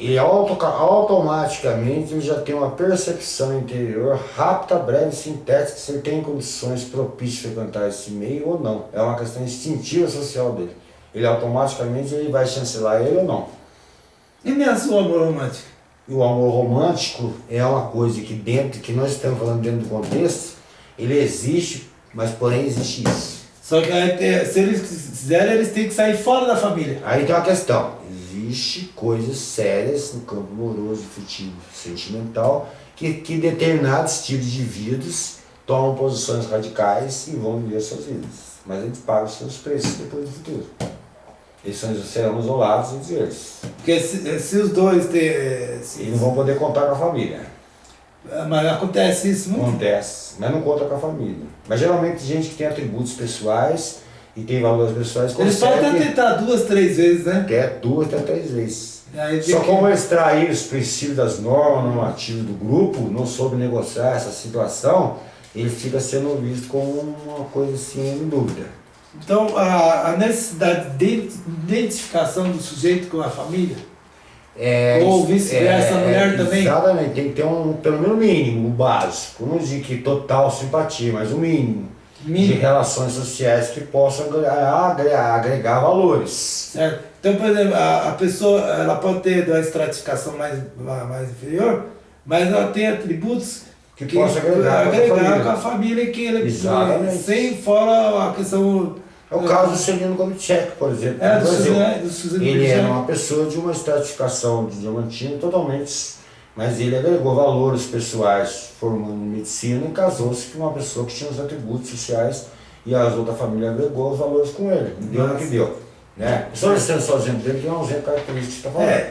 E automaticamente ele já tem uma percepção interior rápida, breve, sintética, se ele tem condições propícias de frequentar esse meio ou não. É uma questão instintiva social dele. Ele automaticamente vai chancelar ele ou não. E mesmo o amor romântico? E o amor romântico é uma coisa que nós estamos falando dentro do contexto, ele existe, mas porém existe isso. Só que se eles quiserem, eles têm que sair fora da família. Aí tem uma questão. Existe coisas sérias no campo amoroso, afetivo, sentimental, que determinados tipos de indivíduos tomam posições radicais e vão viver suas vidas. Mas eles pagam os seus preços depois do futuro. Eles serão isolados entre eles. Porque se os dois eles não vão poder contar com a família. Mas acontece isso, não? Acontece, mas não conta com a família. Mas geralmente gente que tem atributos pessoais e tem valores pessoais eles podem até tentar 2, 3 vezes, né? Até 2, até 3 vezes. Só como eles traíram os princípios das normas normativas do grupo, não soube negociar essa situação, ele fica sendo visto como uma coisa assim, em dúvida. Então, a necessidade de identificação do sujeito com a família, ou vice-versa, a mulher também? Exatamente, tem que ter pelo menos o mínimo, o básico. Não digo que total simpatia, mas o mínimo. De relações sociais que possam agregar valores. Certo. Então, por exemplo, a pessoa ela pode ter uma estratificação mais inferior, mas ela tem atributos que possam agregar com a família que ele sem fora a questão. É o caso do Celino Kubitschek, por exemplo. Ele era uma pessoa de uma estratificação de diamantino totalmente. Mas ele agregou valores pessoais, formando medicina e casou-se com uma pessoa que tinha os atributos sociais e a outra família agregou os valores com ele. Deu no que deu. Né? Só sendo só exemplo dele, que é um exemplo característico que está falando.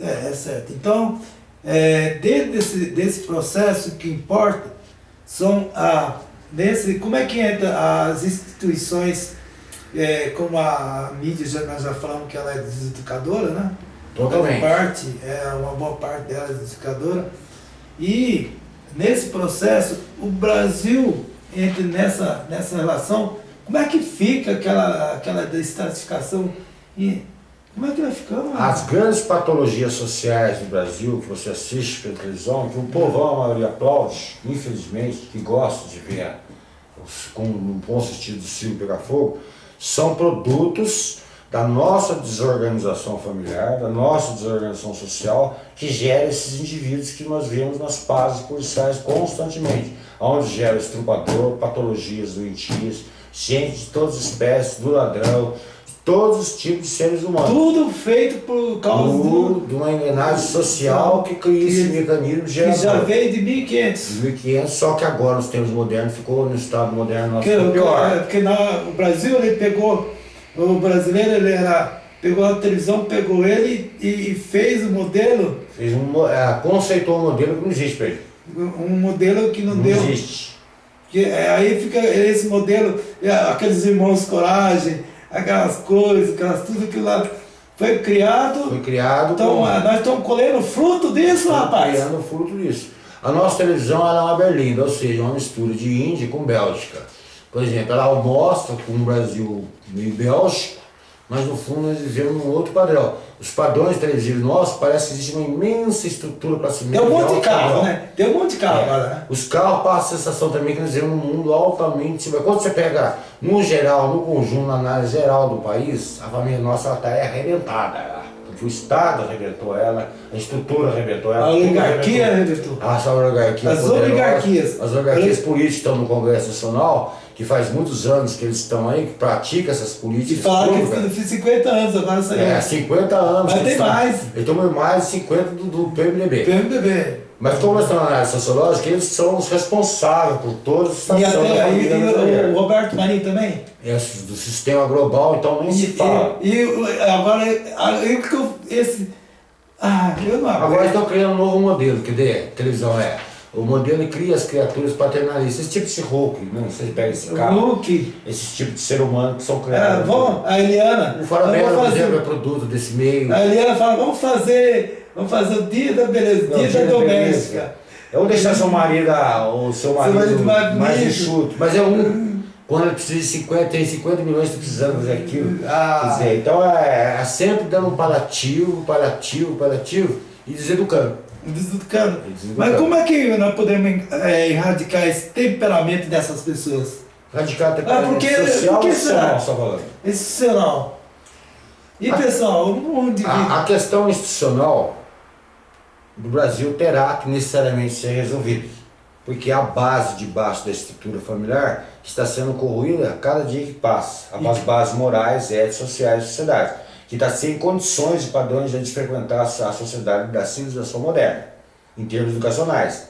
É certo. Então, dentro desse processo, o que importa são como é que entra as instituições, como a mídia, nós já falamos que ela é deseducadora, né? Totalmente. Uma boa parte dela é deseducadora. E nesse processo, o Brasil entra nessa relação. Como é que fica aquela destratificação? E como é que vai ficar? As grandes patologias sociais do Brasil, que você assiste pela televisão, que o povão, a maioria aplaude, infelizmente, que gosta de ver com um bom sentido do circo pegar fogo, são produtos da nossa desorganização familiar, da nossa desorganização social, que gera esses indivíduos que nós vemos nas bases policiais constantemente, onde gera estrupador, patologias doentias, gente de todas as espécies, do ladrão, de todos os tipos de seres humanos. Tudo feito por causa de uma engrenagem social que cria esse mecanismo gerador. Que já veio de 1500. 1500, só que agora, nos tempos modernos, ficou no estado moderno, nosso ficou pior. Porque o Brasil, ele pegou, o brasileiro, pegou a televisão, pegou ele e fez o modelo. Conceitou um modelo que não existe para ele. Um modelo que não deu. Não existe. Aí fica esse modelo, aqueles irmãos Coragem, aquelas coisas, tudo aquilo lá foi criado. Foi criado. Então nós estamos colhendo fruto disso, rapaz. Colhendo fruto disso. A nossa televisão ela é uma berlinda, ou seja, uma mistura de Índia com Bélgica. Por exemplo, ela mostra com o Brasil meio Bélgico, mas no fundo nós vivemos num outro padrão. Os padrões televisivos nossos parece que existe uma imensa estrutura para se Tem um monte de carro, né? Tem um monte de carro agora, né? Os carros passam a sensação também que nós vivemos num mundo altamente... Quando você pega, no geral, no conjunto, na análise geral do país, a família nossa está arrebentada. Porque o Estado arrebentou ela, a estrutura arrebentou ela. A oligarquia arrebentou. As oligarquias políticas estão no Congresso Nacional, que faz muitos anos que eles estão aí, que praticam essas políticas. E falaram que fiz 50 anos agora saiu. 50 anos. Mas tem mais. Eles tomam mais de 50 do PMDB. Mas como nós estamos na análise sociológica, eles são os responsáveis por toda a situação da família brasileira. E o Roberto Marinho também? Do sistema global, então nem se fala. Agora, eu não aguento. Agora estão criando um novo modelo, que televisão o modelo cria as criaturas paternalistas, esse tipo de Hulk, né? Você pega esse carro, esses tipos de ser humano que são criados. A Eliana. O Farabella, por exemplo, é produto desse meio. A Eliana fala, vamos fazer o dia da beleza, dia da doméstica. Eu vou deixar seu marido mais enxuto, mas quando ele precisa de 50 milhões, está precisando fazer aquilo. Quer dizer, então é sempre dando um paliativo, e deseducando. Mas como é que nós podemos erradicar esse temperamento dessas pessoas? Erradicar o temperamento social ou institucional, só falando? Institucional. E pessoal, o mundo de vida. A questão institucional do Brasil terá que necessariamente ser resolvida, porque a base de baixo da estrutura familiar está sendo corroída a cada dia que passa. As bases morais, éticas, sociais da sociedade, que está sem condições e padrões de frequentar a sociedade da civilização moderna, em termos educacionais.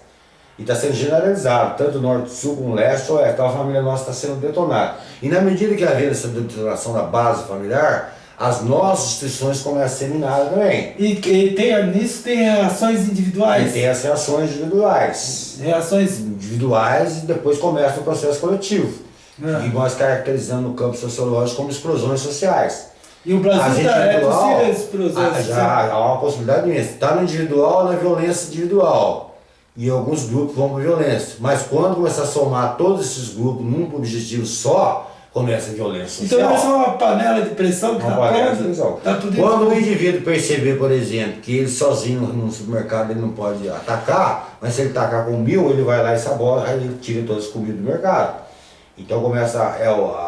E está sendo generalizado, tanto norte, sul, como leste, oeste. Então a família nossa está sendo detonada. E na medida que haver essa detonação da base familiar, as nossas instituições começam a ser minadas também. Nisso tem reações individuais? E tem as reações individuais. E depois começa o processo coletivo. E nós caracterizando no campo sociológico como explosões sociais. E o Brasil é possível explosões? Já há uma possibilidade imensa. Está no individual, na violência individual. E alguns grupos vão para a violência. Mas quando começar a somar todos esses grupos num objetivo só, começa a violência social. Então essa é uma panela de pressão que está tudo. Quando o indivíduo perceber, por exemplo, que ele sozinho no supermercado ele não pode atacar, mas se ele atacar com 1000, ele vai lá e sabota, aí ele tira todas as comidas do mercado. Então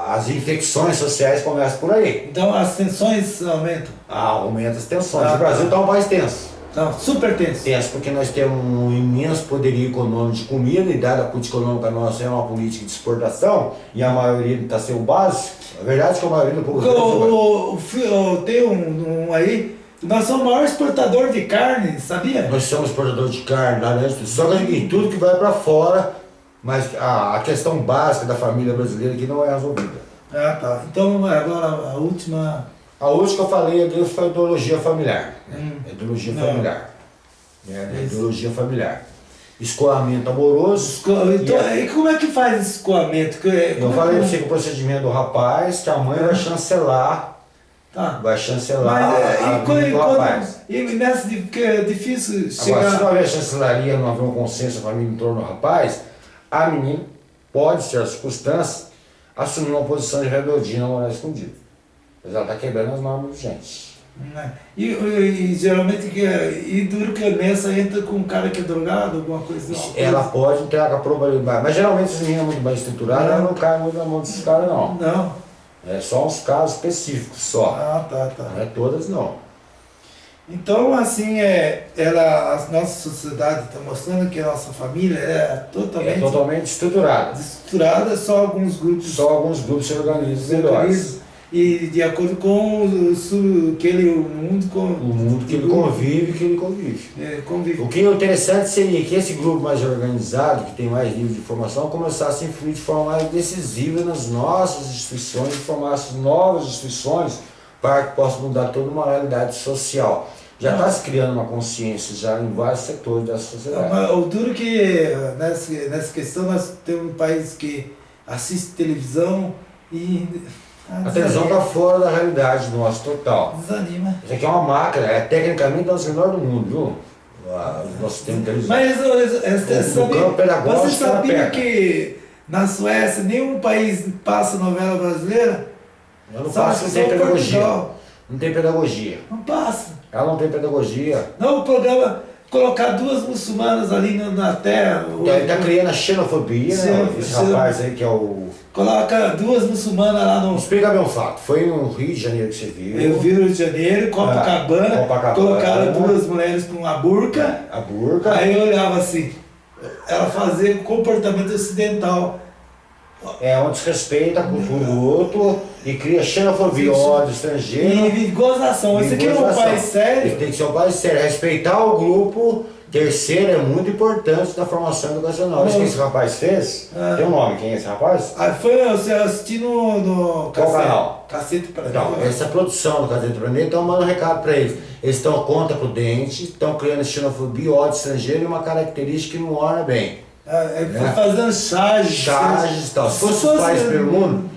as infecções sociais começam por aí. Então as tensões aumentam? Aumenta as tensões. O Brasil está um país tenso. Não, super tenso. Tenso porque nós temos um imenso poderio econômico de comida, e dada a política econômica nossa é uma política de exportação, e a maioria está sendo básico. A verdade é que a maioria do povo... Tem aí, nós somos o maior exportador de carne, sabia? Nós somos exportador de carne, laranja, só que tudo que vai para fora, mas a questão básica da família brasileira aqui não é resolvida. Tá. Então agora a última... A última que eu falei aqui foi a ideologia familiar. Ideologia familiar. Ideologia familiar. Escoamento amoroso. E como é que faz esse escoamento? Eu falei para você que o procedimento do rapaz, que a mãe vai chancelar. Vai chancelar do rapaz. E nessa que é difícil chegar... Agora, se não houver chancelaria, não houver um consenso da família em torno do rapaz, a menina pode, ser a circunstância, assumir uma posição de rebeldia na moral escondida. Mas ela está quebrando as normas vigentes. E geralmente, duro que nessa entra com um cara que é drogado, alguma coisa assim? Ela pode entrar com a probabilidade, mas geralmente essa menina é muito bem estruturada, ela não cai muito na mão desses caras, não. É só uns casos específicos só. Ah, tá. Não é todas não. Então, assim, a nossa sociedade está mostrando que a nossa família é totalmente estruturada. estruturada, só alguns grupos Se organizam melhores. E de acordo com o mundo Que ele convive. Convive. O que é interessante seria que esse grupo mais organizado, que tem mais nível de formação, começasse a influir de forma mais decisiva nas nossas instituições, e formasse novas instituições para que possa mudar toda uma realidade social. Já está se criando uma consciência já em vários setores da sociedade. O duro que nessa questão nós temos um país que assiste televisão e a televisão está fora da realidade nossa total. Desanima. Isso aqui é uma máquina, tecnicamente é o melhor do mundo, viu? Nós temos televisão. Mas você sabia que na Suécia nenhum país passa novela brasileira? Eu não passo, não tem pedagogia. Não tem pedagogia. Não passa. Ela não tem pedagogia. Não, o programa colocar duas muçulmanas ali na terra. Ele está criando a xenofobia, né? Esse rapaz aí que é o... Coloca duas muçulmanas lá no... Explica bem o fato. Foi no Rio de Janeiro que você viu. Eu vi no Rio de Janeiro, Copacabana. Colocaram duas mulheres com a burca. A burca. Aí eu olhava assim, ela fazia comportamento ocidental. Onde se respeita a cultura do outro e cria xenofobia, ódio estrangeiro. E gozação. Esse aqui é um país sério. Tem que ser um país sério. Respeitar o grupo terceiro é muito importante na formação educacional. Isso que esse rapaz fez, tem um nome, quem é esse rapaz? Eu assisti no Qual canal? Cacete Planeta. Então, essa produção do Cacete Planeta, então manda um recado para eles. Eles estão contra prudente, estão criando xenofobia, ódio estrangeiro e uma característica que não orna bem. Fazendo charges e tal. Se fosse o país pelo mundo,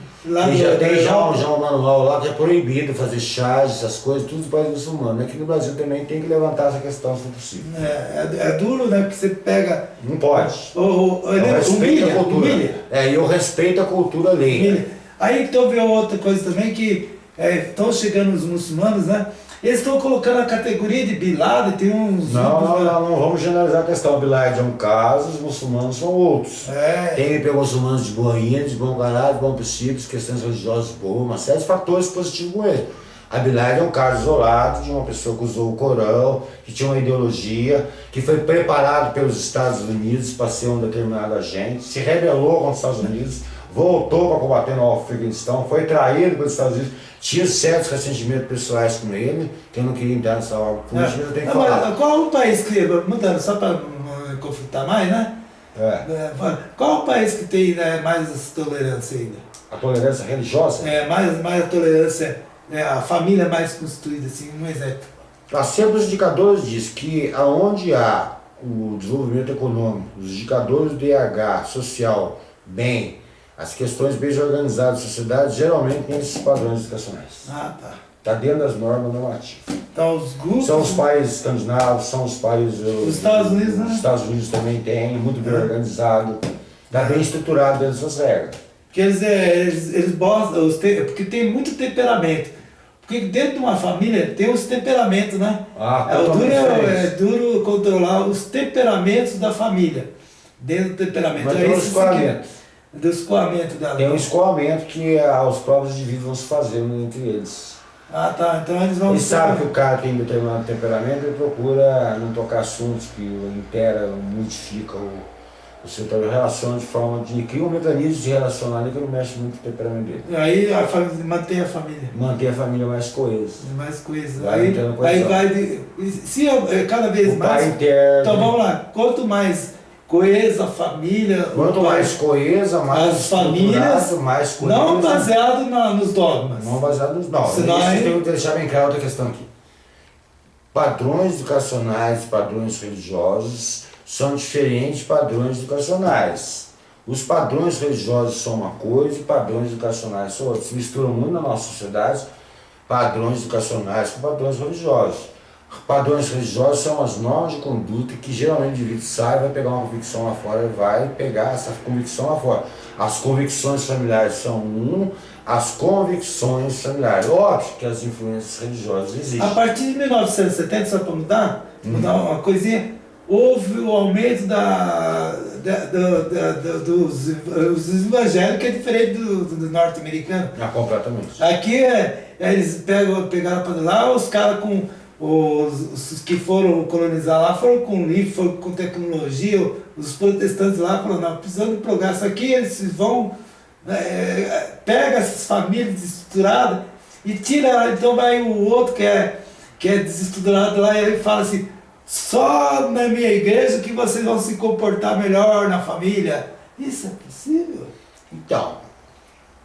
tem já um manual lá que é proibido fazer charges, essas coisas, tudo do país muçulmano. Aqui no Brasil também tem que levantar essa questão, se for possível. É duro, né? Porque você pega... Não pode. Humilha. E eu respeito a cultura alheia. Aí então veio outra coisa também que estão chegando os muçulmanos, né? Eles estão colocando a categoria de Bilal, tem uns... Não vamos generalizar a questão. Bilal é um caso, os muçulmanos são outros. Tem muçulmanos de boa índole, de bom caráter, de bom princípios, questões religiosas boas, uma série de fatores positivos com ele. A Bilal é um caso isolado de uma pessoa que usou o Corão, que tinha uma ideologia, que foi preparado pelos Estados Unidos para ser um determinado agente, se rebelou contra os Estados Unidos, voltou para combater no Afeganistão, foi traído pelos Estados Unidos, tinha certos ressentimentos pessoais com ele, que eu não queria entrar nessa aula política, mas eu tenho que falar. Mas qual o país que, mudando, só para não conflitar mais, né? Qual o país que tem mais tolerância ainda? A tolerância religiosa? Mais a tolerância, a família mais constituída, assim, um exemplo. Sempre os indicadores diz que aonde há o desenvolvimento econômico, os indicadores do DH, social, bem, as questões bem organizadas da sociedade geralmente têm esses padrões educacionais. Está dentro das normas normativas. Então os grupos... São os países escandinavos, são os países... Os Estados Unidos, né? Os Estados Unidos também tem, muito bem organizado. Está bem estruturado dentro dessas regras. Porque eles botam, porque tem muito temperamento. Porque dentro de uma família tem os temperamentos, né? É duro controlar os temperamentos da família. Dentro do temperamento. Mas tem um escoamento. Do escoamento dela. Tem um escoamento que os próprios indivíduos vão se fazendo entre eles. Então eles vão... Ele sabe que o cara tem determinado temperamento, ele procura não tocar assuntos que modificam o seu trabalho, relaciona de forma de... Cria um mecanismo de relacionar ali que não mexe muito com o temperamento dele. Aí mantém a família. Mantém a família mais coesa. Mais coesa. Aí vai... Se cada vez o mais... pai interno. Então vamos lá, quanto mais coesa a família... Quanto mais coesa, mais as famílias, mais coesa. Não baseado nos dogmas. Não baseado nos dogmas. Senão isso tem que deixar bem claro outra questão aqui. Padrões educacionais, padrões religiosos são diferentes de padrões educacionais. Os padrões religiosos são uma coisa e padrões educacionais são outra. Se misturam muito na nossa sociedade padrões educacionais com padrões religiosos. Padrões religiosos são as normas de conduta que geralmente o indivíduo sai, vai pegar uma convicção lá fora e vai pegar essa convicção lá fora. As convicções familiares são as convicções familiares. Óbvio que as influências religiosas existem. A partir de 1970, só para mudar uma coisinha, houve o aumento dos evangélicos é diferente do norte-americano. Completamente. Aqui eles pegaram para lá, os caras com os que foram colonizar lá foram com livro, foram com tecnologia, os protestantes lá falaram, não, precisamos de progresso aqui, eles vão, pega essas famílias desestruturadas e tira ela, então vai o outro que é desestruturado lá e ele fala assim, só na minha igreja que vocês vão se comportar melhor na família. Isso é possível? Então,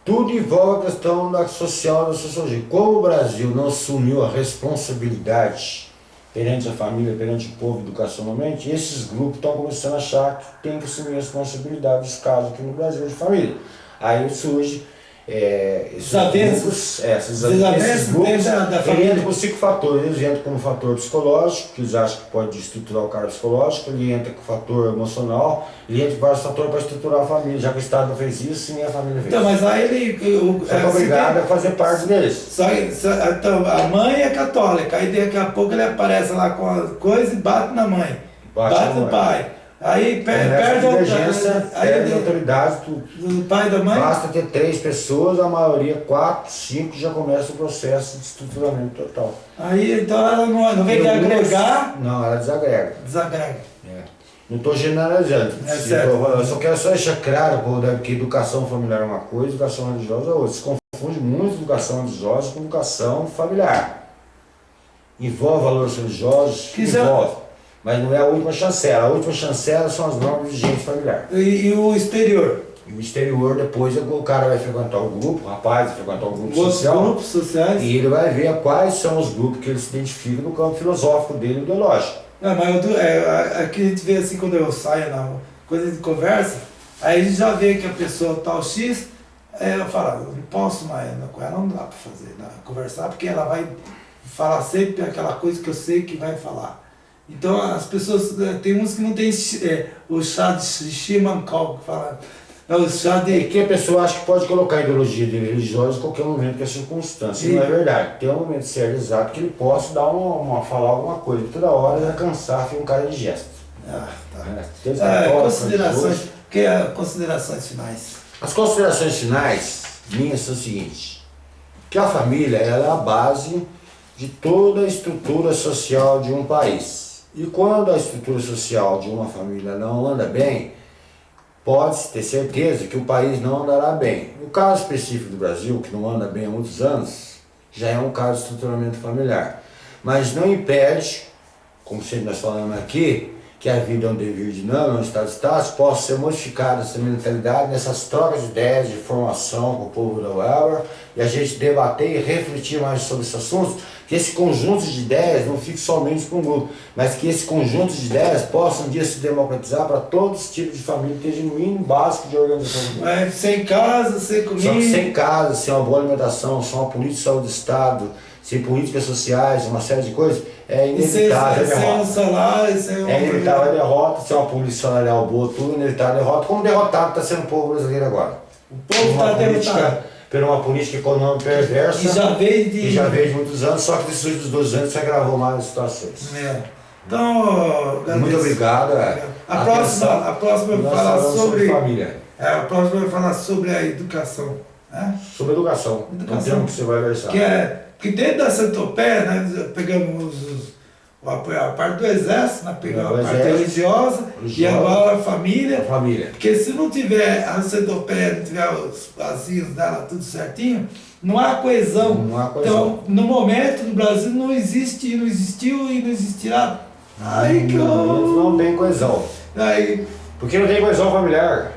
tudo envolve a questão social da sociologia. Como o Brasil não assumiu a responsabilidade perante a família, perante o povo, educacionalmente, esses grupos estão começando a achar que tem que assumir a responsabilidade dos casos aqui no Brasil de família. Aí surge esses grupos, ele entra com 5 fatores. Eles entram como fator psicológico, que eles acham que pode estruturar o cara psicológico, ele entra com fator emocional, ele entra com vários fatores para estruturar a família, já que o Estado não fez isso, nem a família fez. Então, mas aí ele... Só é obrigado a fazer parte deles. Então, a mãe é católica, aí daqui a pouco ele aparece lá com a coisa e bate na mãe, bate no pai. Aí perde a autoridade do pai e da mãe. Basta ter 3 pessoas, a maioria 4, 5 já começa o processo de estruturamento total. Aí então ela não vem de agregar. Não, ela desagrega. Desagrega. Não estou generalizando. Eu só quero só deixar claro que educação familiar é uma coisa, educação religiosa é outra. Se confunde muito educação religiosa com educação familiar. Envolve valores religiosos, envolve. Mas não é a última chancela. A última chancela são as normas vigentes familiares. E o exterior? E o exterior, depois o cara vai frequentar o grupo, o rapaz vai frequentar o grupo social. Grupos sociais. E ele vai ver quais são os grupos que ele se identifica no campo filosófico dele, ideológico. Não, mas aqui a gente vê assim, quando eu saio na coisa de conversa, aí a gente já vê que a pessoa tal X, eu falo, não posso mais, com ela não dá para fazer, conversar, porque ela vai falar sempre aquela coisa que eu sei que vai falar. Então as pessoas, tem uns que não tem o chá de Chimancol, que fala, o chá de... É que a pessoa acha que pode colocar a ideologia dele religiosa em qualquer momento que é circunstância. Não é verdade. Tem um momento certo, exato, que ele possa dar falar alguma coisa. Toda hora ele vai cansar, fica um cara de gesto. Considerações finais. As considerações finais minhas são as seguintes. Que a família ela é a base de toda a estrutura social de um país. E quando a estrutura social de uma família não anda bem, pode-se ter certeza que o país não andará bem. No caso específico do Brasil, que não anda bem há muitos anos, já é um caso de estruturamento familiar. Mas não impede, como sempre nós falamos aqui, que a vida é um dever dinâmico, um estado estático, possa ser modificada essa mentalidade nessas trocas de ideias, de formação com o povo da Weber, e a gente debater e refletir mais sobre esses assuntos, que esse conjunto de ideias não fique somente para um grupo, mas que esse conjunto de ideias possa um dia se democratizar para todos os tipos de família, que esteja no mínimo básico de organização. Sem casa, sem comida. Só que sem casa, sem uma boa alimentação, sem uma política de saúde do Estado, sem políticas sociais, uma série de coisas, é inevitável a derrota. Sem um salário, sem um... É inevitável a derrota, sem uma política salarial boa, tudo inevitável a derrota. Como derrotado está sendo o povo brasileiro agora. O povo está derrotado. Por uma política econômica perversa, que já veio de muitos anos, só que nesses últimos 2 anos se agravou mais as situações. Então, muito obrigado. A próxima vai falar sobre família. A próxima vai falar sobre a educação. Né? Sobre educação. Um tema que você vai versar. Que dentro da Centopeia, né, pegamos a parte do exército, né, pegamos a parte religiosa e agora a família. Porque se não tiver a Centopeia, não tiver os vazios dela tudo certinho, não há coesão. Então, no momento, no Brasil não existe, não existiu e não existirá. Não tem coesão. Porque não tem coesão familiar.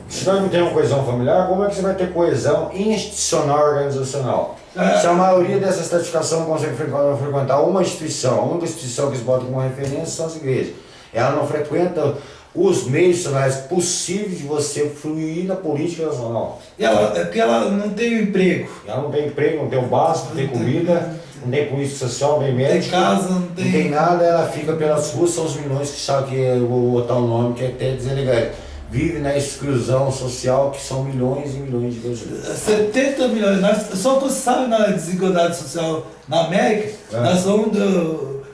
Se nós não temos coesão familiar, como é que você vai ter coesão institucional e organizacional? Se a maioria dessa estratificação não consegue frequentar uma instituição, a única instituição que eles botam como referência são as igrejas. Ela não frequenta os meios institucionais possíveis de você fluir na política nacional. Porque ela não tem emprego. Ela não tem emprego, não tem o básico, não tem comida, não tem política social, não tem médico. Tem casa, não tem nada, ela fica pelas ruas, são os milhões que sabem que eu vou botar um nome que é até deselegar. Vive na exclusão social, que são milhões e milhões de brasileiros. 70 milhões. Só que você sabe, na desigualdade social na América, nós somos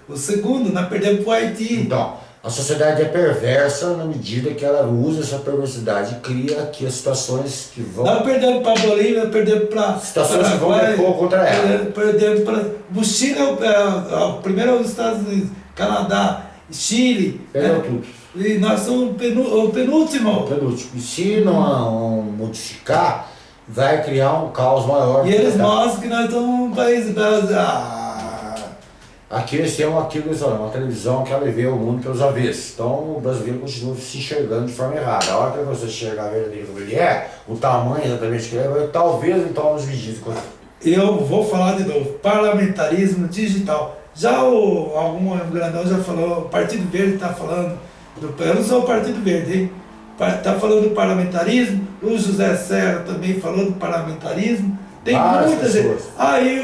o segundo, nós perdemos para o Haiti. Então, A sociedade é perversa na medida que ela usa essa perversidade e cria aqui as situações que vão... Nós perdemos para a Bolívia, perdemos para situações que vão depor contra ela. Perdemos para... O Chile o primeiro é os Estados Unidos, Canadá, Chile. Perdeu tudo. E nós somos o penúltimo. E se não modificar, vai criar um caos maior. E eles mostram que nós somos um país... Aqui eles têm uma televisão que ela vê o mundo pelos avessos. Então o brasileiro continua se enxergando de forma errada. A hora que você enxergar verdadeiro como ele é, o tamanho exatamente que ele é, talvez então nos vigílios. Eu vou falar de novo, parlamentarismo digital. Já algum grandão já falou, o Partido Verde está falando, eu não sou o Partido Verde, hein? Está falando do parlamentarismo, o José Serra também falou do parlamentarismo. Tem muitas pessoas. Aí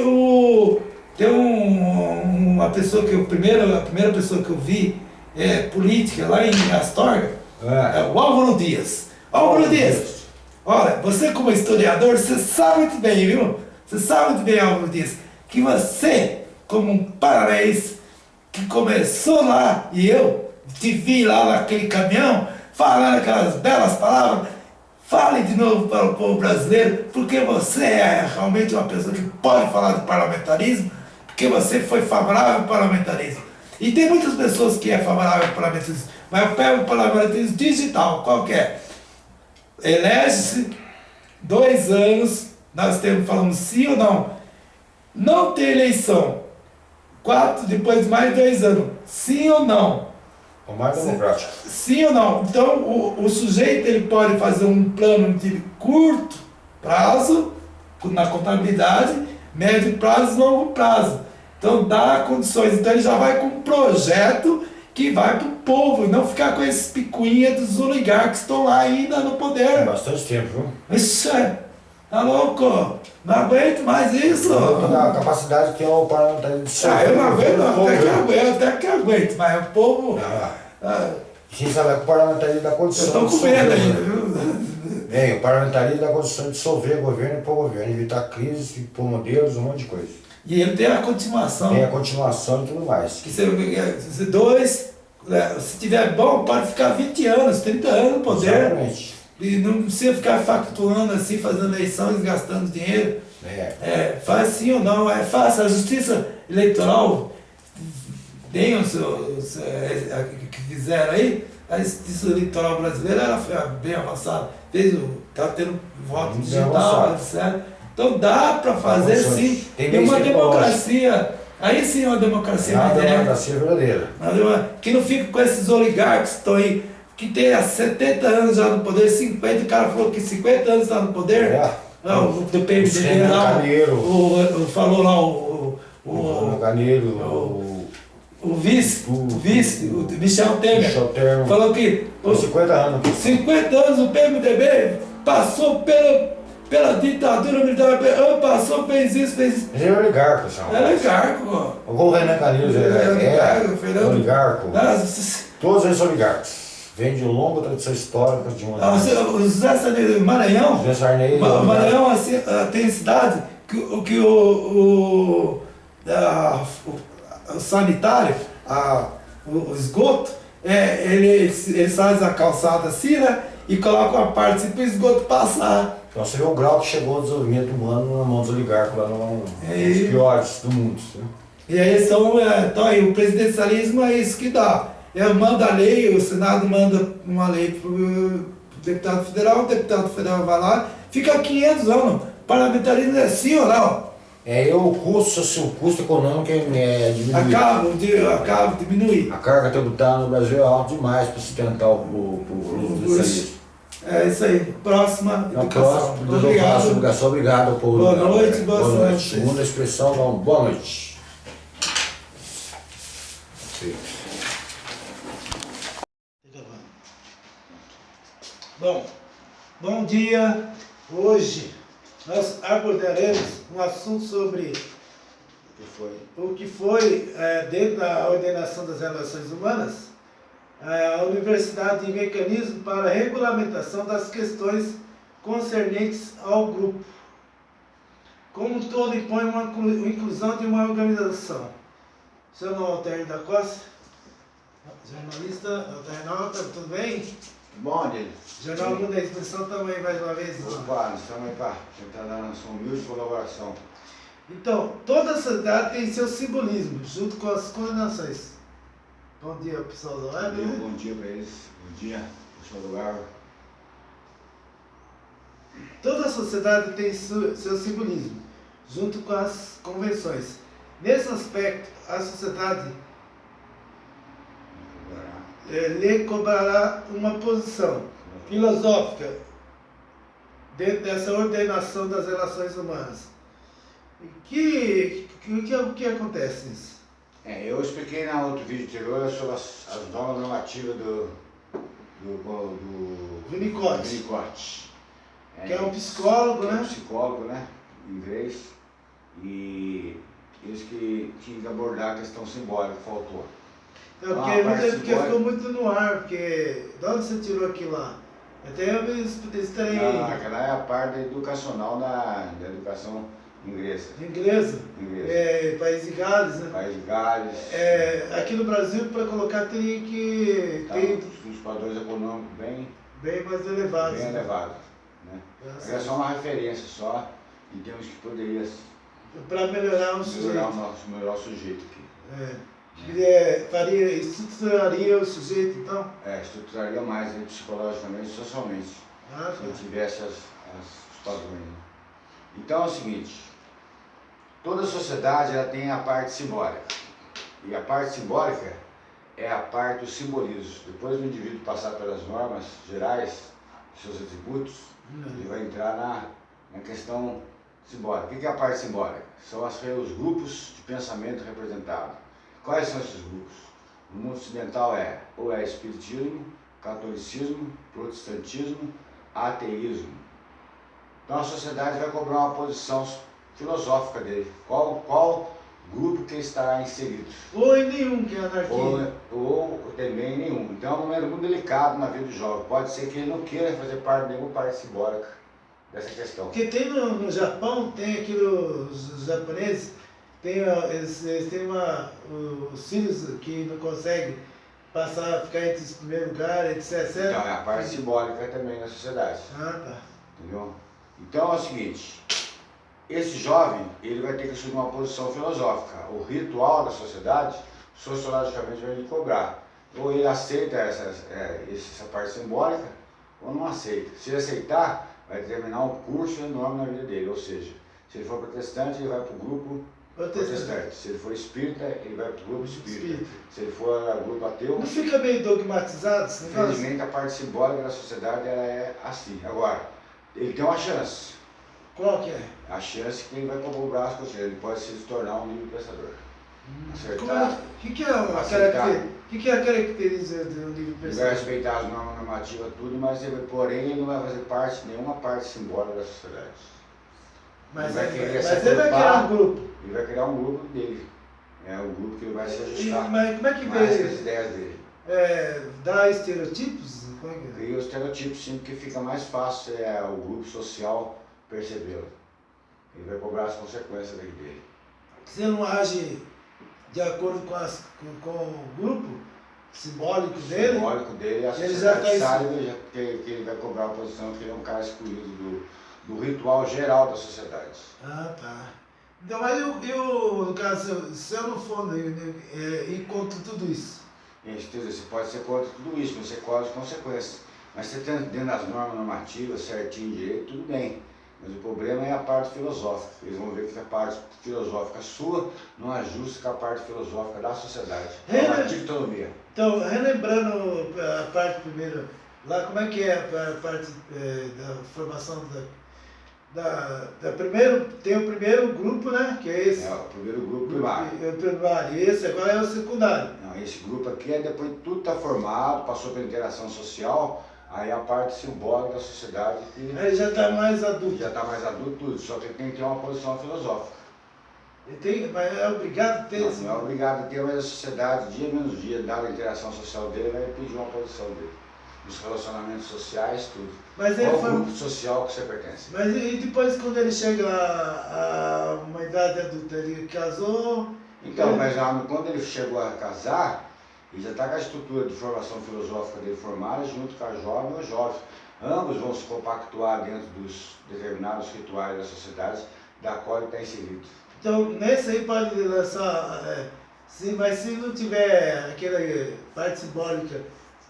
tem uma pessoa que a primeira pessoa que eu vi política lá em Astorga, é o Álvaro Dias. Álvaro Dias, olha, você como historiador, você sabe muito bem, viu? Você sabe muito bem, Álvaro Dias, que você, como um paranaense que começou lá, e eu te vi lá naquele caminhão, falando aquelas belas palavras, fale de novo para o povo brasileiro, porque você é realmente uma pessoa que pode falar do parlamentarismo, porque você foi favorável ao parlamentarismo. E tem muitas pessoas que é favorável ao parlamentarismo, mas eu pego o parlamentarismo digital, qual que é? Elege-se 2 anos, nós falamos sim ou não. Não tem eleição. 4, depois mais 2 anos. Sim ou não? O mais democrático. Sim ou não? Então o sujeito ele pode fazer um plano de curto prazo, na contabilidade, médio prazo e longo prazo. Então dá condições. Então ele já vai com um projeto que vai para o povo, não ficar com esses picuinhas dos oligarcas que estão lá ainda no poder. Bastante tempo, viu? Isso é. Tá louco? Não aguento mais isso. A capacidade que é o parlamentarismo. Eu não aguento, até que aguento, mas o povo... Você sabe que o parlamentarismo dá condição eu estou com medo ainda, viu? O parlamentarismo dá condição de dissolver governo e pôr governo, evitar crise, pôr modelos, um monte de coisa. E ele tem a continuação. Tem a continuação e tudo mais. Que se tiver bom, pode ficar 20 anos, 30 anos no poder. Exatamente. E não precisa ficar factuando assim, fazendo eleições, gastando dinheiro. Faz sim ou não, é fácil. A justiça eleitoral tem os que fizeram aí, a justiça eleitoral brasileira era bem avançada. Está tendo voto digital, etc. Então dá para fazer sim. Tem uma democracia. Aí sim é uma democracia verdadeira. Que não fica com esses oligarcas que estão aí, que tem há 70 anos já no poder, 50, o cara falou que 50 anos está no poder. Do PMDB lá, falou lá o vice, o Michel Temer, falou que 50 anos. 50 anos o PMDB passou pela ditadura militar, fez isso. Mas ele é oligarco, pessoal. É oligarco. O Renan Calheiros é oligarco. Todos eles são oligarcos. Vem de longa tradição histórica de uma... O José Sarney, Maranhão, Maranhão assim, tem cidade que o sanitário, o esgoto, eles fazem a calçada assim, né? E colocam a parte assim para o esgoto passar. Então você vê o grau que chegou o desenvolvimento humano na mão dos oligarcos lá nos piores do mundo. Né? E aí então aí, o presidencialismo é isso que dá. Manda a lei, o Senado manda uma lei para o deputado federal, o deputado federal vai lá, fica 500 anos. Parlamentarismo é sim ou não? O custo econômico diminuir. Acaba de diminuir. A carga tributária no Brasil é alta demais para sustentar o presidencialismo. É isso aí. Próxima educação. Obrigado ao povo. Boa noite, boa noite. Segunda expressão, boa noite. Bom dia. Hoje nós abordaremos um assunto sobre o que foi dentro da ordenação das relações humanas, a Universidade de Mecanismo para a Regulamentação das Questões concernentes ao grupo. Como um todo, impõe uma inclusão de uma organização. Chama o Altair da Costa. Jornalista, internauta, tudo bem? Bom, Adilho. Jornal Mundo da Expressão também, mais uma vez. Opa, nós estamos aí para tentar dar nossa humilde colaboração. Então, toda cidade tem seu simbolismo, junto com as coordenações. Bom dia, pessoal da web. Bom dia para eles. Bom dia, pessoal do Garro. Toda sociedade tem seu simbolismo, junto com as convenções. Nesse aspecto, a sociedade lhe cobrará uma posição filosófica dentro dessa ordenação das relações humanas. O que acontece nisso? Eu expliquei no outro vídeo anterior sobre as normas normativas do Winnicott. Que é um psicólogo, né? Psicólogo, né? Inglês. E eles que tinham que abordar a questão simbólica, faltou. Porque ficou muito no ar, porque de onde você tirou aquilo lá? Até eu estarei... Não, aquela é a parte educacional da educação inglesa. Inglesa? País de Gales, né? País de Gales. Aqui no Brasil, para colocar, teria que ter... Os padrões econômicos bem mais elevados. Bem elevados. Né? É só uma referência só, e temos que poderia... Para melhorar o sujeito. Melhorar o sujeito aqui. Estruturaria o sujeito, então? Estruturaria mais ele, psicologicamente e socialmente. Se ele tivesse os padrões. Então é o seguinte, toda sociedade ela tem a parte simbólica. E a parte simbólica é a parte do simbolismo. Depois do indivíduo passar pelas normas gerais, seus atributos, ele vai entrar na questão simbólica. O que é a parte simbólica? São os grupos de pensamento representados. Quais são esses grupos? No mundo ocidental ou é espiritismo, catolicismo, protestantismo, ateísmo. Então a sociedade vai cobrar uma posição filosófica dele. Qual grupo que ele estará inserido? Ou em nenhum, que é anarquia. Ou também em nenhum. Então é um momento muito delicado na vida do jovem. Pode ser que ele não queira fazer parte de nenhuma parte simbólica dessa questão. Porque tem no Japão, tem aquilo, os japoneses, eles têm os filhos que não conseguem ficar entre os primeiros lugares, etc. Então é a parte simbólica também na sociedade. Tá. Entendeu? Então é o seguinte, esse jovem, ele vai ter que assumir uma posição filosófica. O ritual da sociedade, sociologicamente, vai lhe cobrar. Ou ele aceita essa parte simbólica, ou não aceita. Se ele aceitar, vai determinar um curso enorme na vida dele. Ou seja, se ele for protestante, ele vai para o grupo protestante. Se ele for espírita, ele vai para o grupo espírita. Se ele for grupo ateu... Não fica meio dogmatizado esse negócio? Infelizmente, a parte simbólica da sociedade ela é assim. Agora, ele tem uma chance. Qual que é? A chance que ele vai cobrar as coisas. Ele pode se tornar um livre pensador. O que é a característica do livre pensador? Ele vai respeitar as normas normativas, tudo, mas porém ele não vai fazer nenhuma parte simbólica da sociedade. Mas ele vai criar um grupo. Ele vai criar um grupo dele. É um grupo que ele vai se ajustar. Mas como é que mais com as ideias dele. Dá estereotipos? Cria os estereotipos, sim, porque fica mais fácil o grupo social percebê-lo. Ele vai cobrar as consequências dele. Você não age de acordo com o grupo simbólico dele? Simbólico dele, a sociedade sabe que ele vai cobrar a posição que ele é um cara excluído do ritual geral da sociedade. Tá. Então, mas no caso, se eu não for ir contra tudo isso? Você pode ser contra tudo isso, mas você corre as consequências. Mas você está dentro das normas normativas, certinho, direito, tudo bem. Mas o problema é a parte filosófica. Eles vão ver que a parte filosófica sua não ajusta com a parte filosófica da sociedade. É uma dicotomia. Então, relembrando a parte primeira, lá como é que é a parte da formação tem o primeiro grupo, né? Que é esse. O primeiro grupo primário. O primário. E esse agora é o secundário. Não, esse grupo aqui depois tudo está formado, passou pela interação social, aí a parte simbólica da sociedade que... Aí já está mais adulto. Já está mais adulto tudo, só que ele tem que ter uma posição filosófica. Mas é obrigado a ter isso? Não é obrigado a ter, mas a sociedade, dia menos dia, dada a interação social dele, vai pedir uma posição dele. Nos relacionamentos sociais, tudo. Mas qual o grupo social que você pertence? Mas e depois, quando ele chega a uma idade adulta, ele casou? Então, mas quando ele chegou a casar, Ele já está com a estrutura de formação filosófica dele formada junto com a jovem ou jovem. Ambos vão se compactuar dentro dos determinados rituais da sociedade da qual ele está inserido. Então, nesse aí pode lançar, mas se não tiver aquela parte simbólica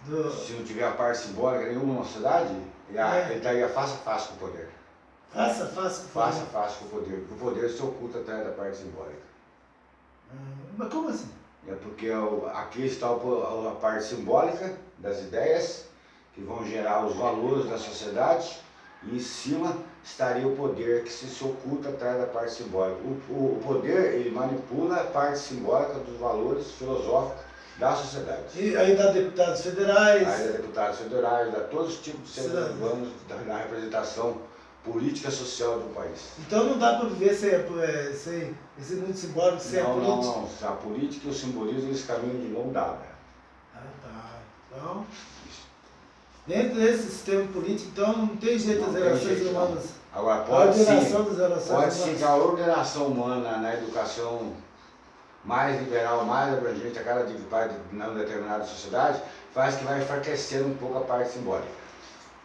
do... Se não tiver a parte simbólica nenhuma na sociedade, ele estaria face a face com o poder. Face a face com o poder? Face a face com o poder. O poder se oculta atrás da parte simbólica. Mas como assim? É porque aqui está a parte simbólica das ideias, que vão gerar os valores da sociedade, e em cima estaria o poder que se oculta atrás da parte simbólica. O poder, ele manipula a parte simbólica dos valores filosóficos da sociedade. E aí dá deputados federais. Aí dá deputados federais, dá todos os tipos de seres humanos na representação política social do país. Então não dá para viver sem esse mundo simbólico, sem a política? Não. A política e o simbolismo, eles caminham de mão dada. Ah, tá. Então, dentro desse sistema político, então não tem jeito das relações humanas. Agora, pode sim que a ordenação humana na educação mais liberal, mais abrangente a cada parte de uma determinada sociedade, faz que vai enfraquecendo um pouco a parte simbólica.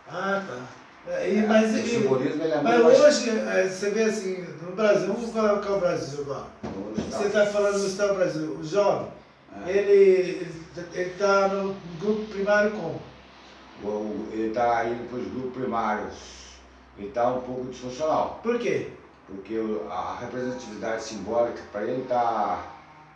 Ah, tá. O simbolismo, ele é mas muito hoje, você vê assim, no Brasil, vamos colocar o Brasil agora. Você está falando do Estado do Brasil, o jovem, ele está no grupo primário como? Ele está indo para os grupos primários, ele está um pouco disfuncional. Por quê? Porque a representatividade simbólica para ele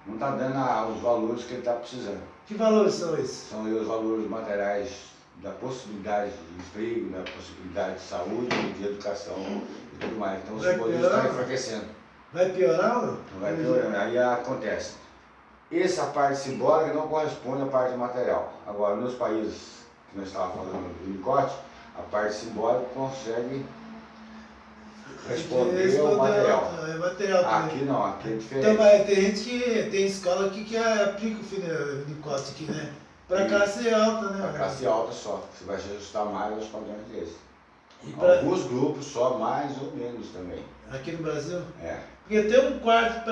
não está dando os valores que ele está precisando. Que valores são esses? São os valores materiais da possibilidade de emprego, da possibilidade de saúde, de educação e tudo mais. Então o simbolismo está enfraquecendo. Vai piorar ou não? Não vai piorando. Aí acontece. Essa parte simbólica não corresponde à parte material. Agora, nos países que nós estávamos falando do Winnicott, a parte simbólica consegue responder ao material. É material aqui não, aqui é diferente. Então, mas tem gente que tem escola aqui que aplica o Winnicott aqui, né? Para classe alta, né? Para classe alta só. Você vai se ajustar mais aos padrões desse. Alguns grupos só, mais ou menos também. Aqui no Brasil? É. Porque tem um quarto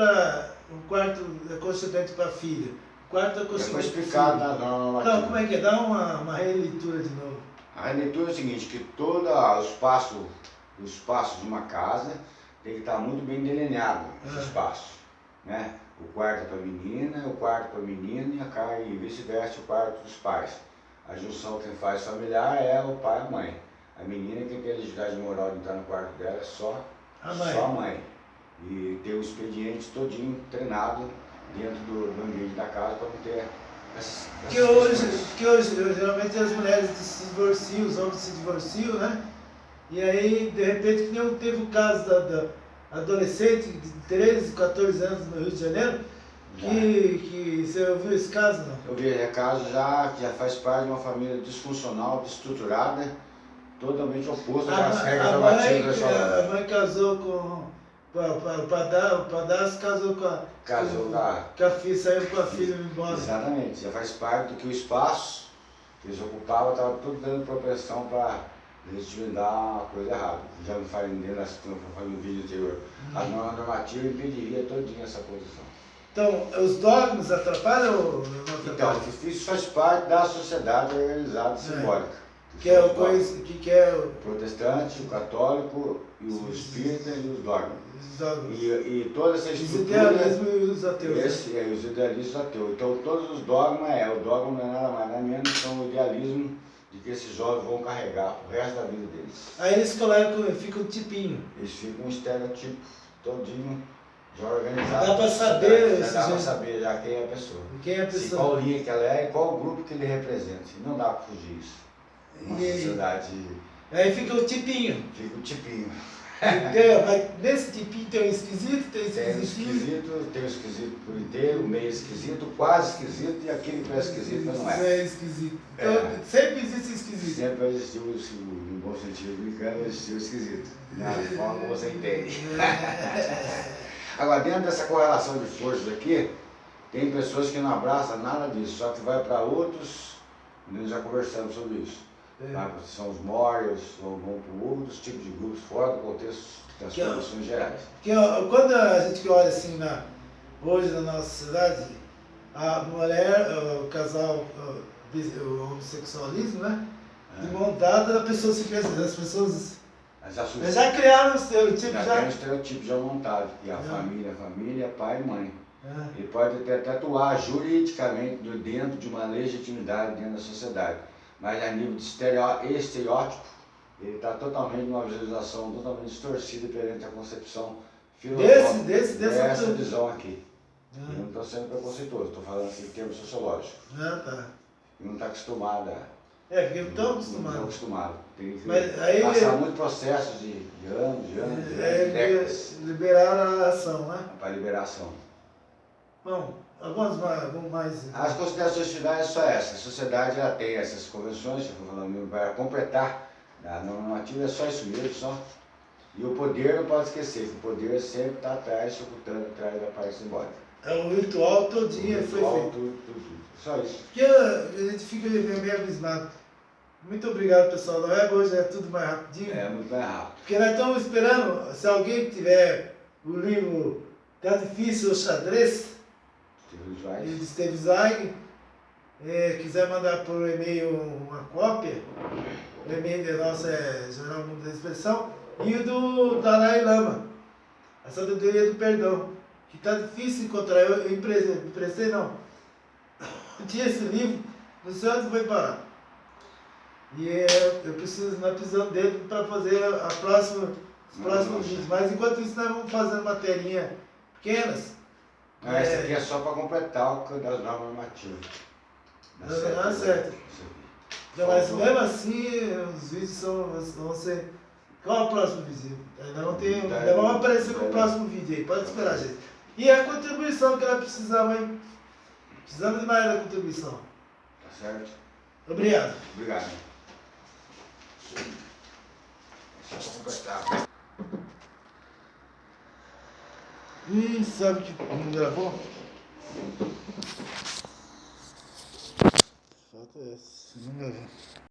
aconchegante para filha. Quarto aconchegante. Foi explicado na norma. Então, como é que é? Dá uma releitura de novo. A releitura é o seguinte, que todo o espaço de uma casa tem que estar muito bem delineado, esse espaço, né? O quarto é para a menina, o quarto para o menino e vice-versa, o quarto dos pais. A junção quem faz familiar é o pai e a mãe. A menina quem tem a legitimidade moral de entrar no quarto dela é só a mãe. E ter o expediente todinho treinado dentro do ambiente da casa para não ter essas que hoje, geralmente as mulheres se divorciam, os homens se divorciam, né? E aí, de repente, que nem teve o caso da adolescente de 13, 14 anos no Rio de Janeiro, que você ouviu esse caso, não? Eu vi, é caso que já faz parte de uma família disfuncional, desestruturada, totalmente oposto às regras normativas. A mãe casou com... O padrasto casou com a filha, saiu com a filha embora. Exatamente, já faz parte do que o espaço que eles ocupavam estava tudo dando propensão para legitimar uma coisa errada. Já não falei no vídeo anterior. A norma normativa impediria todinha essa posição. Então, os dogmas atrapalham ou não atrapalham? Então, isso faz parte da sociedade organizada simbólica. Que é o protestante, o católico, e o espírita e os dogmas. E toda essa estrutura... Os idealismos e os ateus. Os idealismos e os ateus. Então todos os dogmas, o dogma não é nada mais nada menos que o idealismo de que esses jovens vão carregar o resto da vida deles. Aí eles ficam tipinho. Eles ficam um estereotipo todinho já organizado. Dá para saber, dá para saber já quem é a pessoa. Quem é a pessoa. Qual linha que ela é e qual grupo que ele representa. Não dá para fugir isso. Uma sociedade... Aí fica o tipinho. Fica o tipinho. Mas nesse tipinho tem um esquisito, tem o esquisito por inteiro, meio esquisito, quase esquisito e aquele que é esquisito, mas não é. É esquisito. Então sempre existe esquisito. Sempre existiu, no bom sentido brincando, existiu esquisito. Na forma como você entende. Agora, dentro dessa correlação de forças aqui, tem pessoas que não abraçam nada disso, só que vai para outros, nós já conversamos sobre isso. São os Moors, vão para outros tipos de grupos fora do contexto das condições gerais. Quando a gente olha assim, hoje na nossa sociedade, a mulher, o casal, o homossexualismo, né? De mão dada, a pessoa se pensa, as pessoas Mas já criaram o estereotipo, já tem um estereotipo já montado, que a família, pai e mãe. Ele pode até atuar juridicamente dentro de uma legitimidade dentro da sociedade, mas a nível de estereótipo, ele está totalmente numa visualização totalmente distorcida perante a concepção filosófica dessa visão aqui. Eu não estou sendo preconceituoso, estou falando assim em termos sociológicos. Tá. E não está acostumado porque eles estão Não estão acostumados. Tem que Mas aí passar muito processo de anos, décadas. Liberaram a ação, né? Para liberação. Bom, alguns mais. As considerações finais são essas. A sociedade ela tem essas convenções, para completar a normativa, é só isso mesmo, só. E o poder não pode esquecer, que o poder sempre está atrás, ocultando atrás da parte simbólica. O ritual todinho foi feito. Tudo. Só isso. Porque a gente fica meio abismado. Muito obrigado, pessoal. Não é hoje, é tudo mais rapidinho. É muito mais rápido. Porque nós estamos esperando, se alguém tiver o livro Tá Difícil o Xadrez, de Steve Zweig, quiser mandar por e-mail uma cópia, o e-mail nosso é Jornal Mundo da Expressão, e o do Dalai Lama, a Sabedoria do Perdão, que tá difícil encontrar. Eu emprestei não. Eu tinha esse livro, não sei onde foi parar. E nós precisamos dele para fazer os próximos vídeos. Mas enquanto isso nós vamos fazendo materinha pequenas. Essa aqui é só para completar o das normas normativas. Dá certo. Não, mas mesmo assim, os vídeos vão ser... Qual é o próximo vídeo? Ainda vamos aparecer com o próximo vídeo aí, pode esperar, gente. E a contribuição que nós precisamos, hein? Precisamos demais da contribuição. Tá certo? Obrigado. Obrigado. Só completar. Sabe que não gravou? Falta essa. Não gravou.